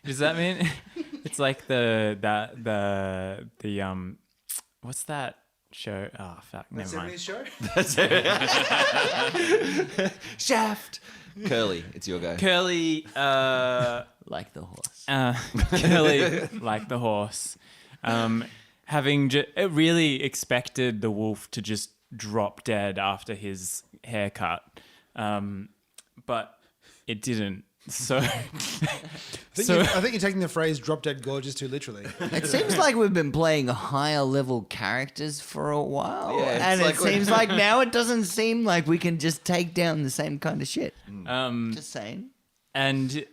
Does that mean it's like the what's that show? Oh fuck, never mind. show? Shaft. Curly, it's your go. Curly, Like the horse. Curly, like the horse, having really expected the wolf to just drop dead after his haircut, but it didn't. So, I think you're taking the phrase "drop dead gorgeous" too literally. It seems like we've been playing higher level characters for a while. Yeah, it's and like it seems like now it doesn't seem like we can just take down the same kind of shit. Just saying. and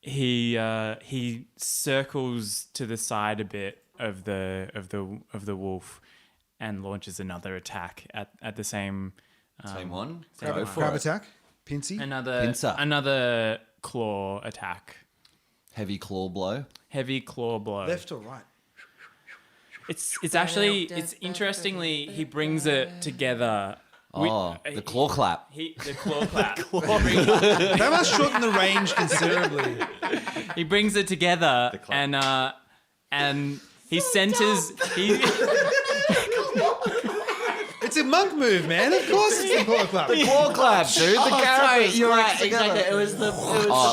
he circles to the side a bit of the wolf and launches another attack at the same Same one. same Go one. for Crab it. attack, Pinsy. Pincer. another claw attack. Heavy claw blow. Heavy claw blow. Left or right? It's actually interestingly he brings it together. The claw clap. The claw clap. That must shorten the range considerably. He brings it together and he centers. It's a monk move, man. Of course, it's the claw clap. Claw clap, dude. The characters You're click right. Exactly. together. It was the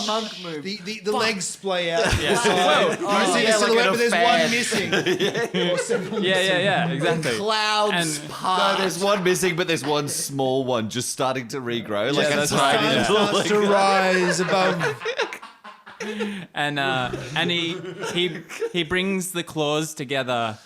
monk move. The legs splay out. Yeah. You see the yeah, like silhouette, an but there's affair. one missing. Or several Yeah, exactly. Clouds And- part. No, there's one missing, but there's one small one just starting to regrow. Like a The tiny sun little. starts to rise above. And he brings the claws together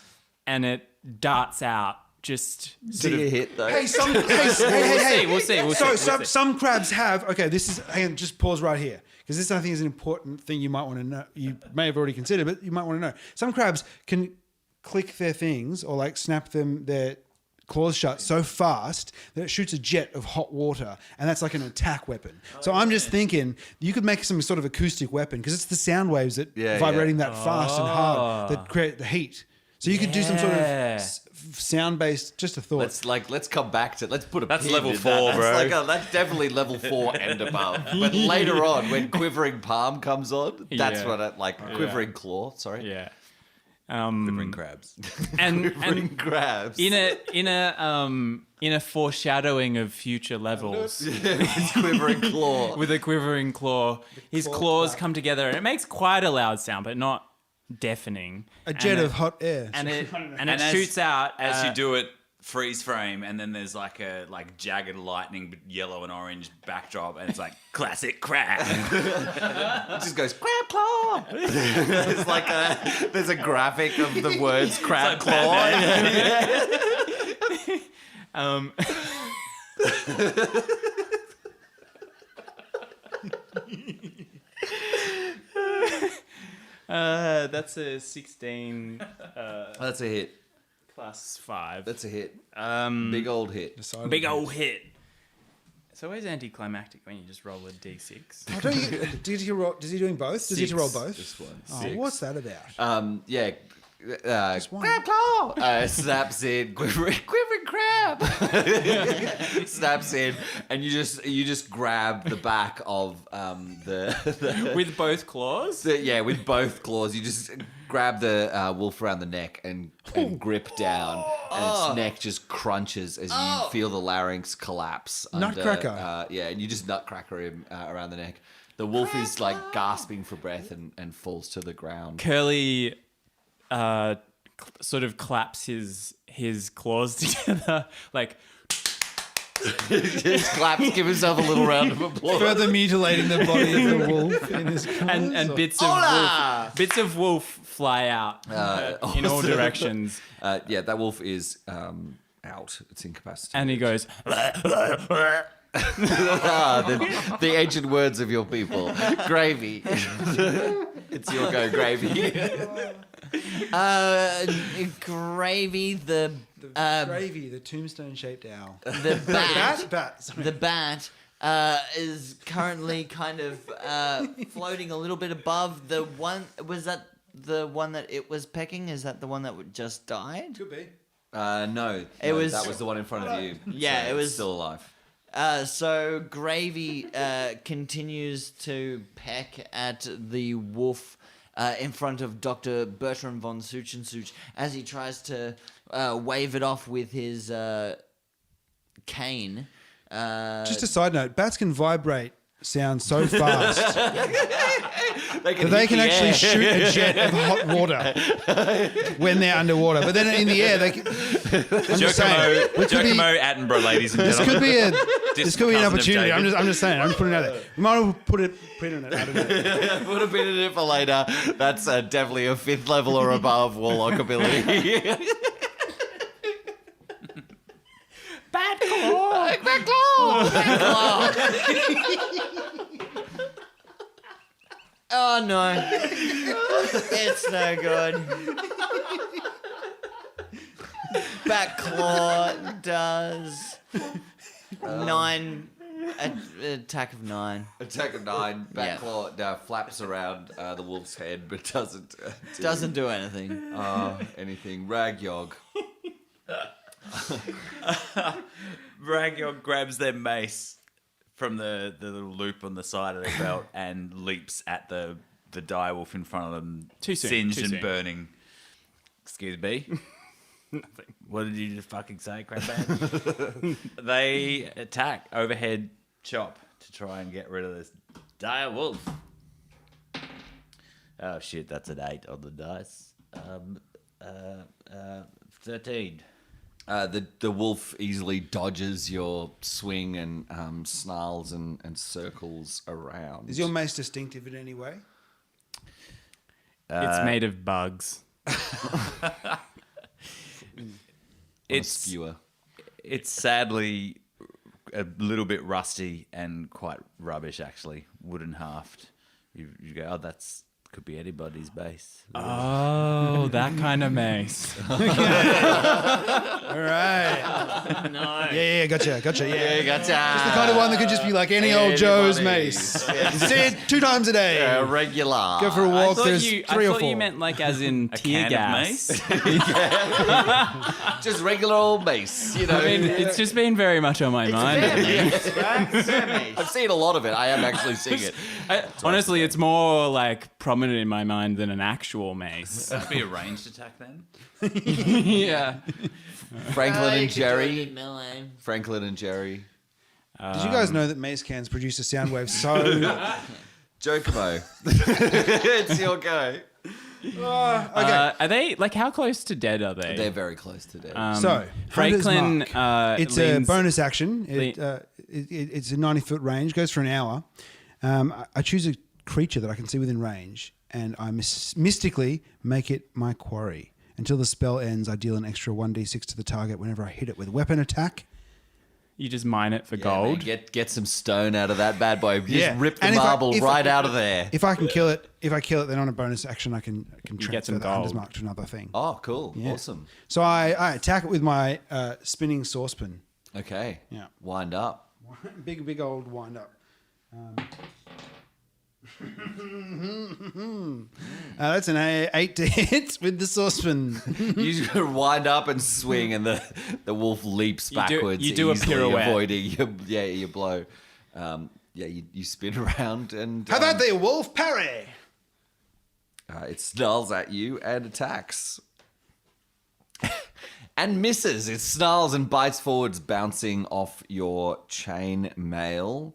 and it darts out. Just Do you hit though? Hey, hey. We'll see. So We'll see. some crabs have. Okay, this is. Hang on, just pause right here because this I think is an important thing you might want to know. You may have already considered, but you might want to know. Some crabs can click their things or like snap their claws shut so fast that it shoots a jet of hot water, and that's like an attack weapon. So I'm just thinking you could make some sort of acoustic weapon because it's the sound waves that vibrating that fast and hard that create the heat. So you could do some sort of sound-based. Just a thought. Let's come back to. Let's put a. That's pin level in 4, that. bro. That's definitely level 4 and above. But later on, when quivering palm comes on, that's what I like. Quivering claw. Sorry. Yeah. Quivering crabs. Quivering And crabs. in a foreshadowing of future levels His quivering claw. with a quivering claw, his claws come together and it makes quite a loud sound, but not deafening. A jet And of hot air. and it as- shoots out As you do it, freeze frame, and then there's like a jagged lightning, but yellow and orange backdrop, and it's like classic crab. It just goes crab claw. It's like there's a graphic of the words crab claw. That's a 16 That's a hit. plus 5. That's a hit. Big old hit. Big old hit. It's always anticlimactic when you just roll a d6. Oh, don't you, does he doing both? Does he have to roll both? This one. Oh, what's that about? Yeah. one. Crab claw snaps in, quivering crab snaps in, and you just grab the back of the With both claws? with both claws. You just grab the wolf around the neck and grip down, and its neck just crunches as you feel the larynx collapse. Nutcracker. And you just nutcracker him around the neck. The wolf is like gasping for breath and falls to the ground. Curly sort of claps his claws together, like, Just claps, give himself a little round of applause. Further mutilating the body of the wolf in his claws. and bits of wolf fly out in all directions. That wolf is out. It's incapacitated. And he goes, the ancient words of your people. Gravy. It's your go, Gravy. Gravy, the Gravy, the tombstone-shaped owl. the bat, Bat. Sorry. the bat is currently kind of floating a little bit above the one. Was that the one that it was pecking? Is that the one that just died? Could be. No, It was- that was the one in front of you. Yeah, So it was- it's still alive. So Gravy continues to peck at the wolf in front of Dr. Bertram von Suchensuch as he tries to wave it off with his cane. Just a side note, bats can vibrate sound so fast that they can actually shoot a jet of hot water when they're underwater. But then in the air, they can, Giacomo Attenborough, ladies and This gentlemen. could be this could be an Cousin of opportunity. David. I'm just saying. I'm just putting it out there. We might as well put a pin in it. I don't know. Put a bit in it for later. That's definitely a 5th level or above Warlock ability. Bad claw. Bad claw! Oh no. It's no good. Back claw does 9 attack of 9. Attack of 9. Back Yeah. claw flaps around the wolf's head, but doesn't Doesn't do anything. anything. Ragyog. Ragyog grabs their mace from the little loop on the side of their belt and leaps at the direwolf in front of them, Too soon, singed too and soon. burning. Excuse me. Nothing. What did you just fucking say, Crabman? They attack overhead chop to try and get rid of this dire wolf. Oh shit, that's an 8 on the dice. 13. The wolf easily dodges your swing and snarls and circles around. Is your mace distinctive in any way? It's made of bugs. It's skewer? It's sadly a little bit rusty and quite rubbish, actually. Wooden haft. You go, oh, that's could be anybody's base. Oh, that kind of mace. All right. No. Yeah, gotcha. Yeah. Gotcha. Just the kind of one that could just be like any old Joe's mace. See it 2 times a day. Regular. Go for a I walk. thought There's you, 3 I or thought 4. you meant like as in tear can of gas. mace? Just regular old mace, you know. I mean, it's just been very much on my mind. I've seen a lot of it. I am actually seeing it. Honestly, it's more like prominent in my mind than an actual mace. That'd be a ranged attack then. Yeah. Franklin and Jerry. Melee. Franklin and Jerry. Did you guys know that mace cans produce a sound wave so... Giacomo. It's your go. Okay. Are they like how close to dead are they? They're very close to death. So, Franklin. Hunter's Mark. It's a leans- bonus action. It's a 90-foot range. Goes for an hour. I choose a creature that I can see within range, and I mystically make it my quarry. Until the spell ends, I deal an extra 1d6 to the target whenever I hit it with weapon attack. You just mine it for Yeah, gold. man, get some stone out of that bad boy. Just Yeah. rip the And marble if right out of there. If I kill it, then on a bonus action, I can transfer get some the Hunter's gold. Mark to another thing. Oh, cool. Yeah. Awesome. So I attack it with my spinning saucepan. Okay. Yeah. Wind up. Big old wind up. That's an 8 to hit with the saucepan. You just gotta wind up and swing, and the wolf leaps backwards. you do a easily pirouette. avoiding your blow. You spin around and How about the wolf parry? it snarls at you and attacks. And misses. It snarls and bites forwards, bouncing off your chain mail.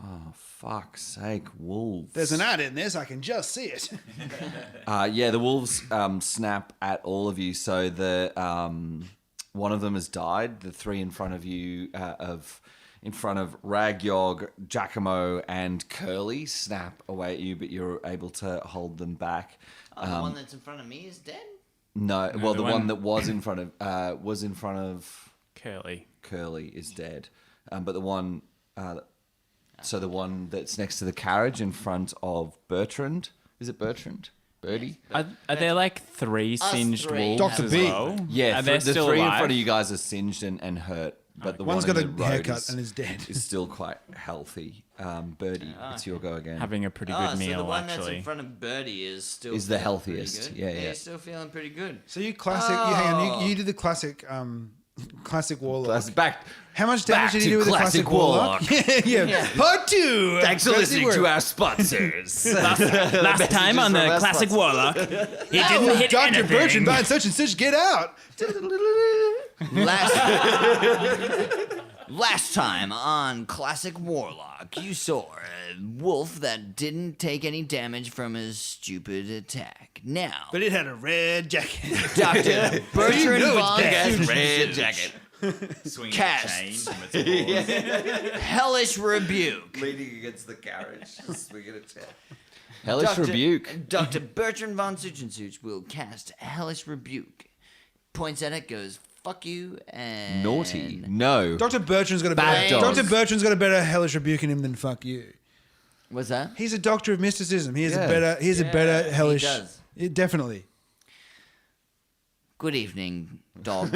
Oh, fuck's sake, wolves. There's an ad in this. I can just see it. The wolves snap at all of you. So the one of them has died. The 3 in front of you, in front of Ragyog, Giacomo, and Curly, snap away at you, but you're able to hold them back. The one that's in front of me is dead? No, well, the the one one- that was in front of Curly. Curly is dead, but the one. So the one that's next to the carriage in front of Bertrand. Is it Bertrand? Birdie? Are there like 3 singed three. wolves Dr. as B. well? Yeah, Are they the still 3 in alive? front of you guys are singed and hurt, but the One's one got in a the road haircut and is dead. is still quite healthy. Birdie, it's your go again. Having a pretty Oh, good so the meal, one that's actually. in front of Birdie is still Is the feeling pretty healthiest. good. Yeah, yeah. He's still feeling pretty good. So you classic. You hang on. You did the classic. Classic Warlock. That's back. How much damage back did to you do with the classic classic Warlock? yeah. Part 2. Thanks for listening to our sponsors. Last time on the from our Classic sponsors. Warlock, he didn't hit Dr. anything. Bertrand buying such and such. Get out. Last time on Classic Warlock, you saw a wolf that didn't take any damage from his stupid attack. Now, But it had a red jacket. Dr. Bertrand Von red jacket. Swinging Cast. a chain from its paws. Hellish Rebuke. Leaning against the carriage. Swinging a chair. Hellish Rebuke. Dr. Bertrand Von Suchensuch will cast Hellish Rebuke. Points at it, goes, fuck you, and... Naughty. No. Dr. Bertrand's got a Bad better. dogs. Dr. Bertrand's got a better hellish rebuke in him than fuck you. What's that? He's a doctor of mysticism. He has Yeah. a better. He has a better hellish. he does. Yeah, definitely. Good evening, dog.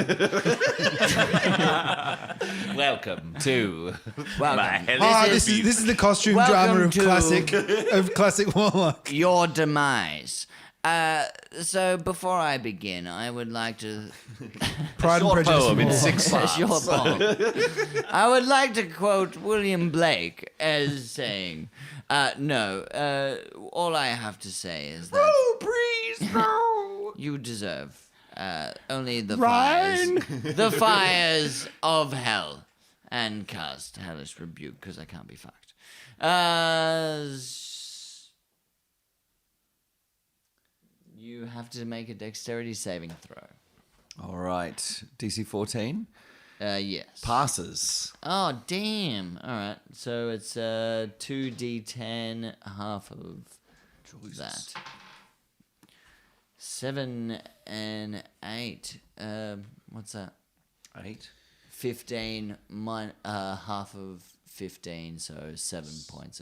Welcome to. Welcome. This is the costume Welcome drama to- of classic Warlock. Your demise. So before I begin, I would like to... Pride and Short Prejudice. poem in Warlock. 6 A parts. short poem. I would like to quote William Blake as saying, all I have to say is that you deserve only the fires of hell, and cast Hellish Rebuke, because I can't be fucked. You have to make a dexterity saving throw. All right. DC 14. Yes. Passes. Oh, damn. All right. So it's 2d10, half of that. 7 and 8. What's that? 8. 15, half of 15, so 7 points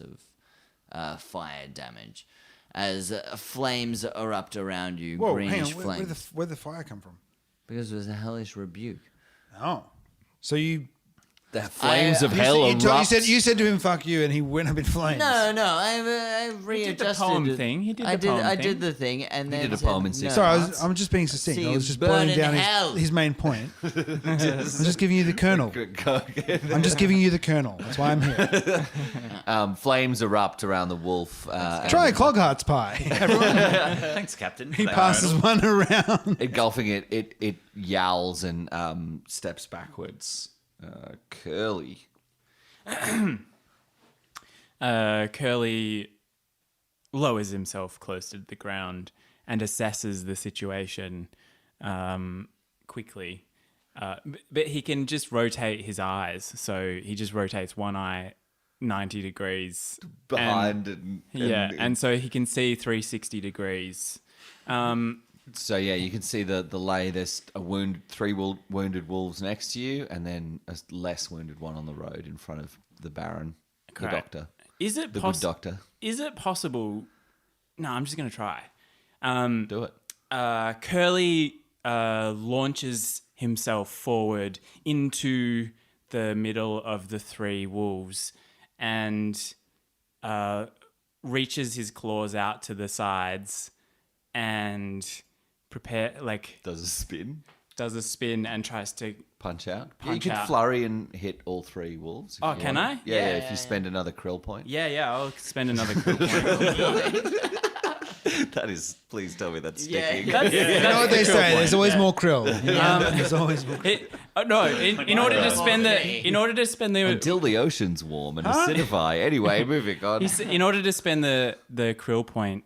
of fire damage. As flames erupt around you, Whoa, greenish hang on. flames. Where'd the fire come from? Because it was a hellish rebuke. Oh, so you The flames of I- hell you erupt. said to him "fuck you" and he went up in flames. No, I readjusted. did the poem it. thing. He did I the did. poem I thing. did the thing, and then did a said, poem in 6 no. Sorry, parts. I'm just being succinct. See I you was just burn boiling in down hell. his main point. I'm just giving you the kernel. I'm just giving you the kernel. That's why I'm here. Flames erupt around the wolf. Try a Clogheart's pie. Everyone, Thanks, Captain. he passes one around. Engulfing it, it yowls and steps backwards. Curly. Curly lowers himself close to the ground and assesses the situation quickly. But he can just rotate his eyes. So he just rotates one eye 90 degrees. Behind And so he can see 360 degrees. So yeah, you can see the lay. There's three wounded wolves next to you, and then a less wounded one on the road in front of the Baron, the Correct. doctor, Is it the good doctor. Is it possible? No, I'm just going to try. Do it. Curly launches himself forward into the middle of the three wolves and reaches his claws out to the sides and Does a spin, does a spin and tries to punch out. Punch you can out. flurry and hit all three wolves. if Oh, you can want. I? Yeah, if you spend another krill point. yeah I'll spend another cool point. That is. Please tell me that's Yeah. sticking. You know what they say? There's always more krill. There's always more. In order to spend the Until the ocean's warm and acidify. Anyway, moving on. in order to spend the krill point,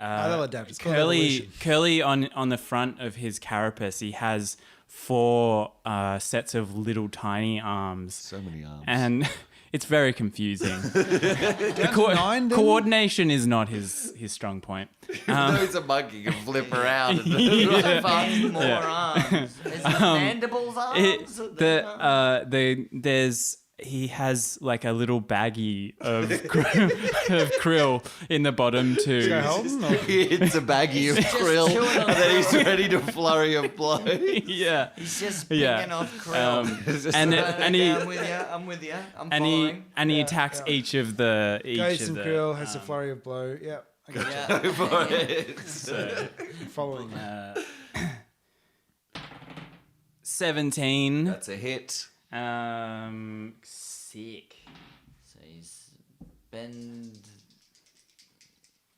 They'll adapt. It's called evolution. Curly on the front of his carapace, he has 4 sets of little tiny arms. So many arms. And it's very confusing. Nine, then? Coordination is not his strong point. Those a monkey can flip around. Fucking more arms. Is it mandibles arms? He has like a little baggie of krill in the bottom too. It's a baggie of krill, chewing on and then he's ready to flurry of blows. Yeah. He's just picking off krill. I'm with you. I'm following. He attacks each of the Goes some krill, has a flurry of blow. Yeah, I got you. Following. 17. That's a hit. Sick. So he's bend.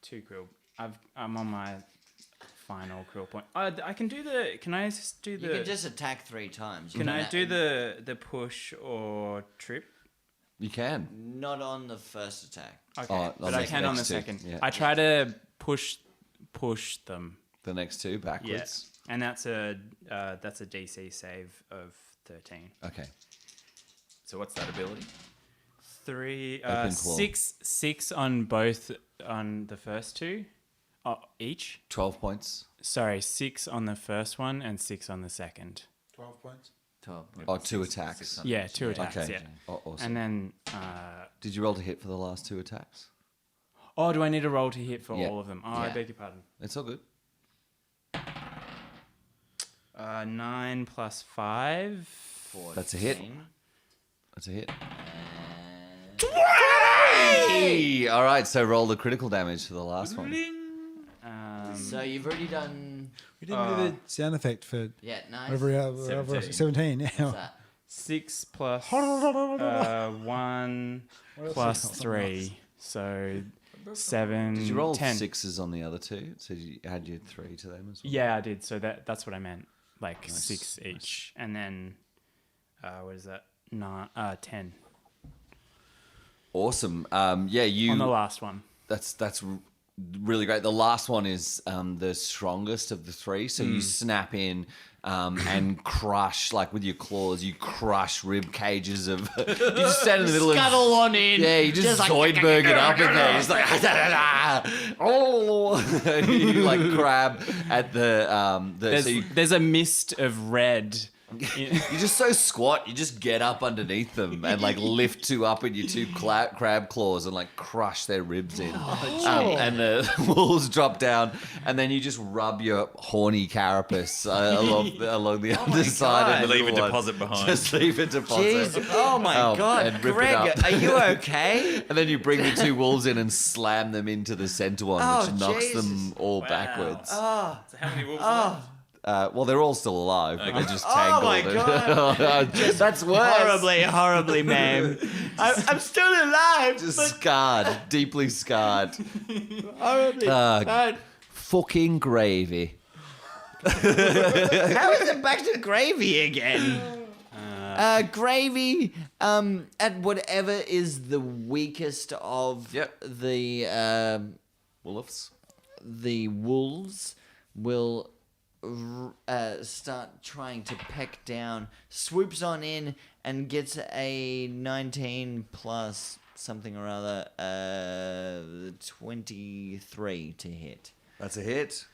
2 krill. I'm on my final cruel point. I can do the. Can I just do the? You can just attack 3 times. Can I do the push or trip? You can. Not on the first attack. Okay, Oh, but I can on the second. Yeah. I try to push them. The next 2 backwards. Yeah, and that's a DC save of 13. Okay. So what's that ability? 3, Open claw. 6 on both on the first 2, each. 12 points. Sorry, 6 on the first one and 6 on the second. 12 points. 12. Oh, 2 attacks. Yeah, 2 attacks. Okay. Yeah, Oh, awesome. and then. Did you roll to hit for the last 2 attacks? Oh, do I need a roll to hit for Yeah. all of them? Oh, I Yeah. beg your pardon. It's all good. 9 plus 5. 14. That's a hit. That's a hit. And Hey! All right, so roll the critical damage for the last one. so you've already done. We didn't do the sound effect for Yeah, nice. whatever 17. 17. What's Yeah. that? 6 plus 1 plus 3. So 7. Did you roll 10. 6s on the other 2? So you add your 3 to them as well? Yeah, I did. So that's what I meant. Like 6 each. And then, what is that? 10 Awesome. Yeah, you. on the last one. That's really great. The last one is the strongest of the 3. So you snap in and crush, like with your claws, you crush rib cages of. You just stand in the middle Scuttle on in. Yeah, you just like, Zoidberg it up in there. It's like, oh, and you like crab at the There's, so you, there's a mist of red. you're just so squat. You just get up underneath them and like lift 2 up in your 2 crab claws and like crush their ribs in. And the wolves drop down, and then you just rub your horny carapace along the underside. Of the Leave a little one. deposit behind. Just leave a deposit. Jeez. Oh my God, and rip it Greg, up. are you okay? And then you bring the 2 wolves in and slam them into the center one, Oh, which knocks Jesus. them all backwards. So how many wolves? are there? Well, they're all still alive, but they're just Oh tangled. my God. That's worse. horribly, ma'am. I'm still alive. Just scarred, deeply scarred. Horribly. Fucking gravy. How is it back to gravy again? Gravy, at whatever is the weakest of Yep. the wolves will start trying to peck down, swoops on in and gets a 19 plus something or other, 23 to hit. That's a hit.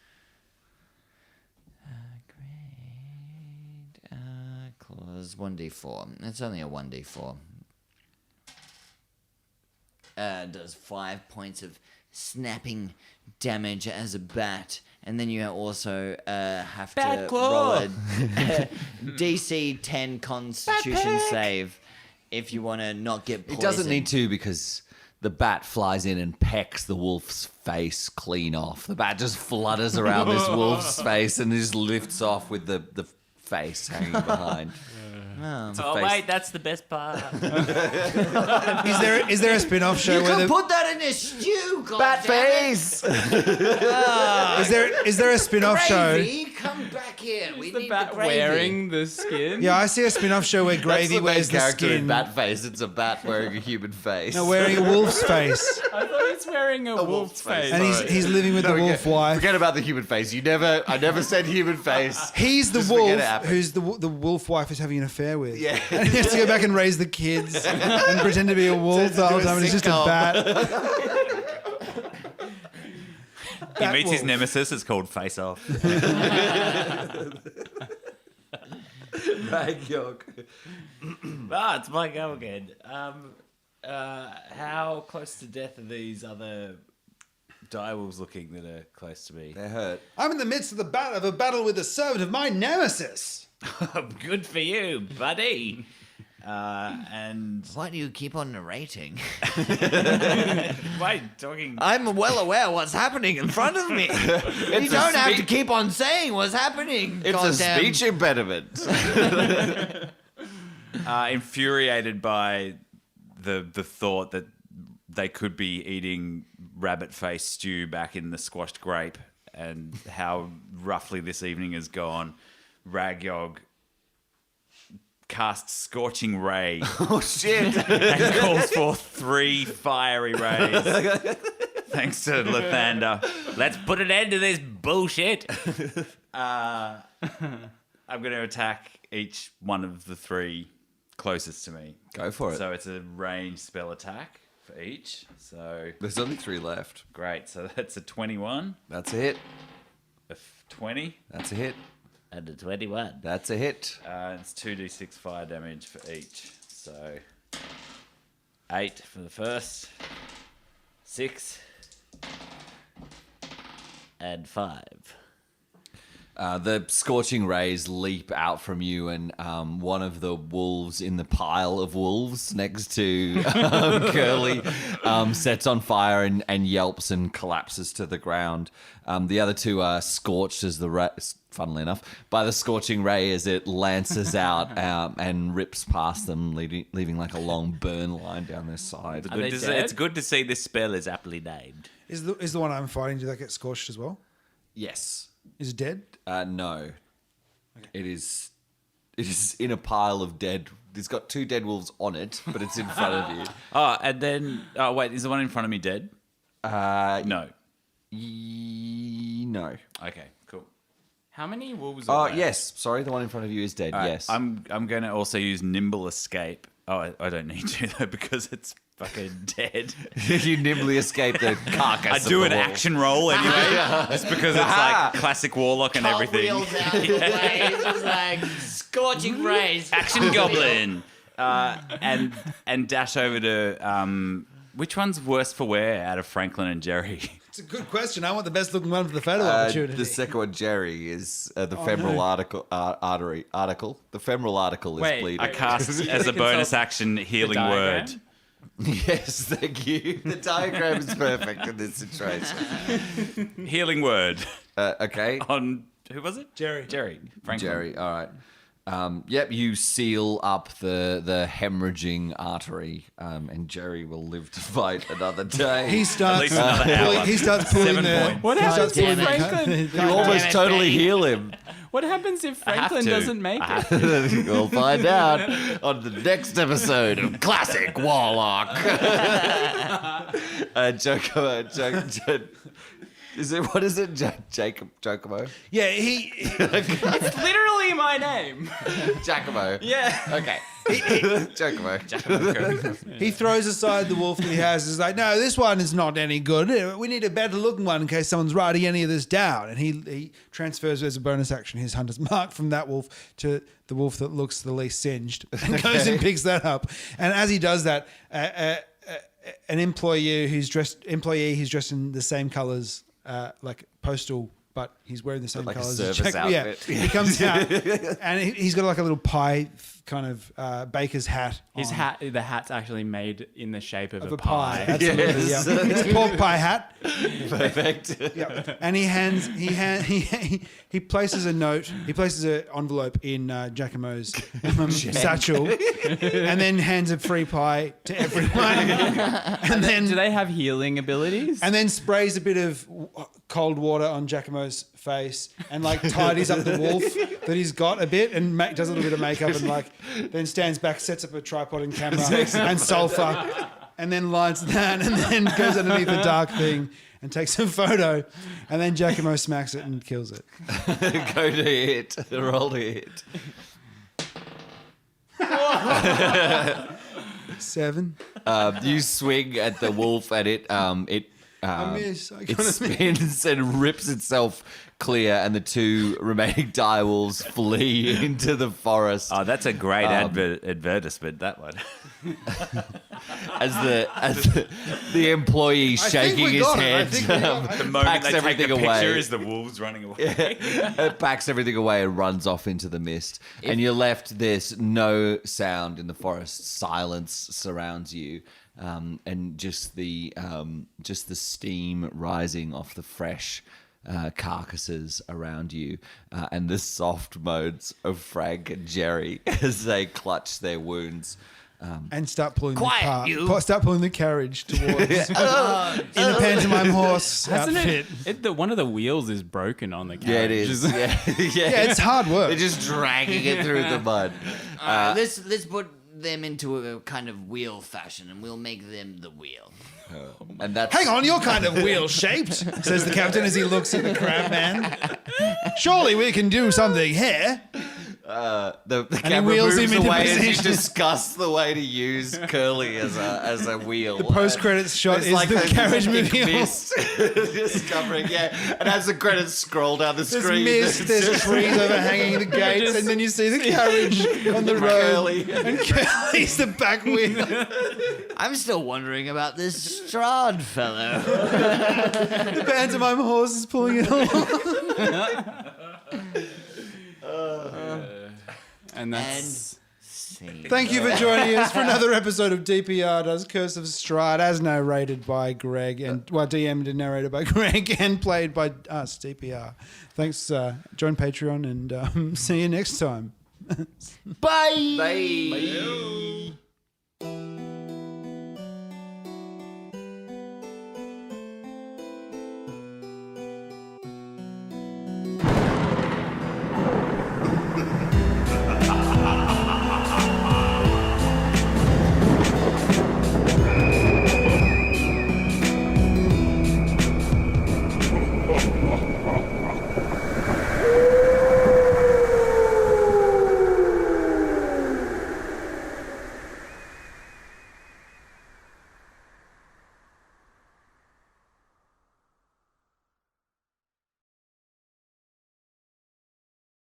Great. Claws 1d4. It's only a 1d4. Does 5 points of snapping damage as a bat, and then you also have Bat to claw. roll a DC 10 Constitution save if you want to not get It poisoned. doesn't need to because the bat flies in and pecks the wolf's face clean off. The bat just flutters around this wolf's face and just lifts off with the face hanging behind. Oh. It's a Oh, face- wait, that's the best part. Is there a spin-off show You where can the, put that in a stew, Bat goddammit. face! is there a spin-off show? Gravy, come back here. We the need bat the gravy. wearing the skin? Yeah, I see a spin-off show where That's Gravy the main wears the character skin. in Bat Face. It's a bat wearing a human face. No, wearing a wolf's face, I thought he's wearing a wolf's wolf's face. face. and he's living with the wolf wife. Forget about the human face. I never said human face. He's the Just forget wolf it happened. who's the wolf wife is having an affair with. Yeah. And he has to go back and raise the kids and pretend to be a wolf the whole time, and he's just a sitcom. bat. He meets his wolf. nemesis. It's called Face Off. Rag York. It's my go again. How close to death are these other direwolves looking that are close to me? They're hurt. I'm in the midst of a battle with a servant of my nemesis. Good for you, buddy. And Why do you keep on narrating? why talking? I'm well aware what's happening in front of me. You don't have to keep on saying what's happening. It's goddamn. a speech impediment. Infuriated by the thought that they could be eating rabbit face stew back in the squashed grape, and how roughly this evening has gone, Ragyog casts Scorching Ray Oh shit! and calls forth 3 fiery rays. Thanks to Lathander. Let's put an end to this bullshit. I'm going to attack each one of the 3 closest to me. Go for it. So it's a ranged spell attack for each. So There's only 3 left. great. So that's a 21, That's a hit. a 20, That's a hit. And a 21. That's a hit. it's 2d6 fire damage for each. So 8 for the first, 6, And 5. The scorching rays leap out from you, and one of the wolves in the pile of wolves next to Curly sets on fire and yelps and collapses to the ground. The other 2 are scorched as funnily enough, by the scorching ray as it lances out and rips past them, leaving like a long burn line down their side. it's good to see this spell is aptly named. Is the one I'm fighting, do that get scorched as well? Yes. Is it dead? No. It is in a pile of dead. It's got 2 dead wolves on it, but it's in front of you. Oh, and then... Oh, wait, is the one in front of me dead? No. No. Okay, cool. How many wolves Oh, are left? yes. Sorry, the one in front of you is dead. All right, Yes. I'm going to also use Nimble Escape. Oh, I don't need to, though, because it's fucking dead. You nimbly escape the carcass. I do an action roll anyway, just because it's like classic Warlock and everything. Wheels out his way. It's just like scorching rays. Action Goblin! And dash over to... which one's worse for wear out of Franklin and Jerry? It's a good question. I want the best looking one for the photo opportunity. The second one, Jerry, is the femoral article. The femoral article is Wait, bleeding. I cast as a bonus action Healing diagram? Word. Yes, thank you. The diagram is perfect in this situation. Healing Word Okay. on... Who was it? Jerry. Franklin. Jerry, all right. Yep, you seal up the hemorrhaging artery, and Jerry will live to fight another day. He starts least another hour. He starts pulling 7 the. points. What he happens starts pulling if the- Franklin? You almost totally heal him. What happens if have Franklin to. doesn't make it? We'll find out on the next episode of Classic Warlock. What is it? Jacob? Giacomo? Yeah, he It's literally my name. Giacomo. Yeah. Okay. Giacomo. he throws aside the wolf that he has. He's like, no, this one is not any good. We need a better looking one in case someone's writing any of this down. And he transfers as a bonus action his hunter's mark from that wolf to the wolf that looks the least singed, and goes and picks that up. And as he does that, an employee who's dressed in the same colours, like postal, but he's wearing the same Like a colours. service outfit. Yeah, he comes out and he's got like a little pie kind of baker's hat. His on. hat, the hat's actually made in the shape of, Of a a pie. pie. Absolutely, Yes. yeah. It's a pork pie hat. Perfect. Yeah. And he places a note. He places an envelope in Giacomo's satchel, and then hands a free pie to everyone. and then Do they have healing abilities? and then sprays a bit of cold water on Giacomo's face and like tidies up the wolf that he's got a bit and does a little bit of makeup and like then stands back, sets up a tripod and camera and sulfur, and then lights that and then goes underneath the dark thing and takes a photo, and then Giacomo smacks it and kills it. Go to hit. Roll to hit. 7. You swing at the wolf and it miss. I it gotta spins and rips itself clear, and the 2 remaining dire wolves flee into the forest. Oh, that's a great advertisement, that one. As the employee shaking we his got it. I head think we got it. The moment packs they take the everything picture away. is the wolves running away. Packs everything away and runs off into the mist. And you're left, there's no sound in the forest. Silence surrounds you. And just the steam rising off the fresh carcasses around you, and the soft moans of Frank and Jerry as they clutch their wounds. And start pulling Quiet, the cart. you. Start pulling the carriage towards in the pantomime horse Hasn't outfit. one of the wheels is broken on the carriage. Yeah, it is. Yeah, Yeah, it's hard work. They're just dragging it through the mud. Let's put them into a kind of wheel fashion, and we'll make them the wheel. And that's Hang on, you're kind of wheel shaped, says the captain as he looks at the crab man. Surely we can do something here. The he camera wheels moves him into away as you position. discuss the way to use Curly as a wheel. Post credits shot It's is like the a carriage thick moving on. mist just covering, and as the credits scroll down the There's screen, mist, it's there's just trees overhanging the gates, and then you see the carriage on the road. Curly. And Curly's the back wheel. I'm still wondering about this Strahd fellow. The pantomime horse is pulling it along. And that's Thank you for joining us for another episode of DPR Does Curse of Strahd, as narrated by Greg, and DM'd and narrated by Greg, and played by us, DPR. Thanks. Join Patreon, and see you next time. Bye. Bye.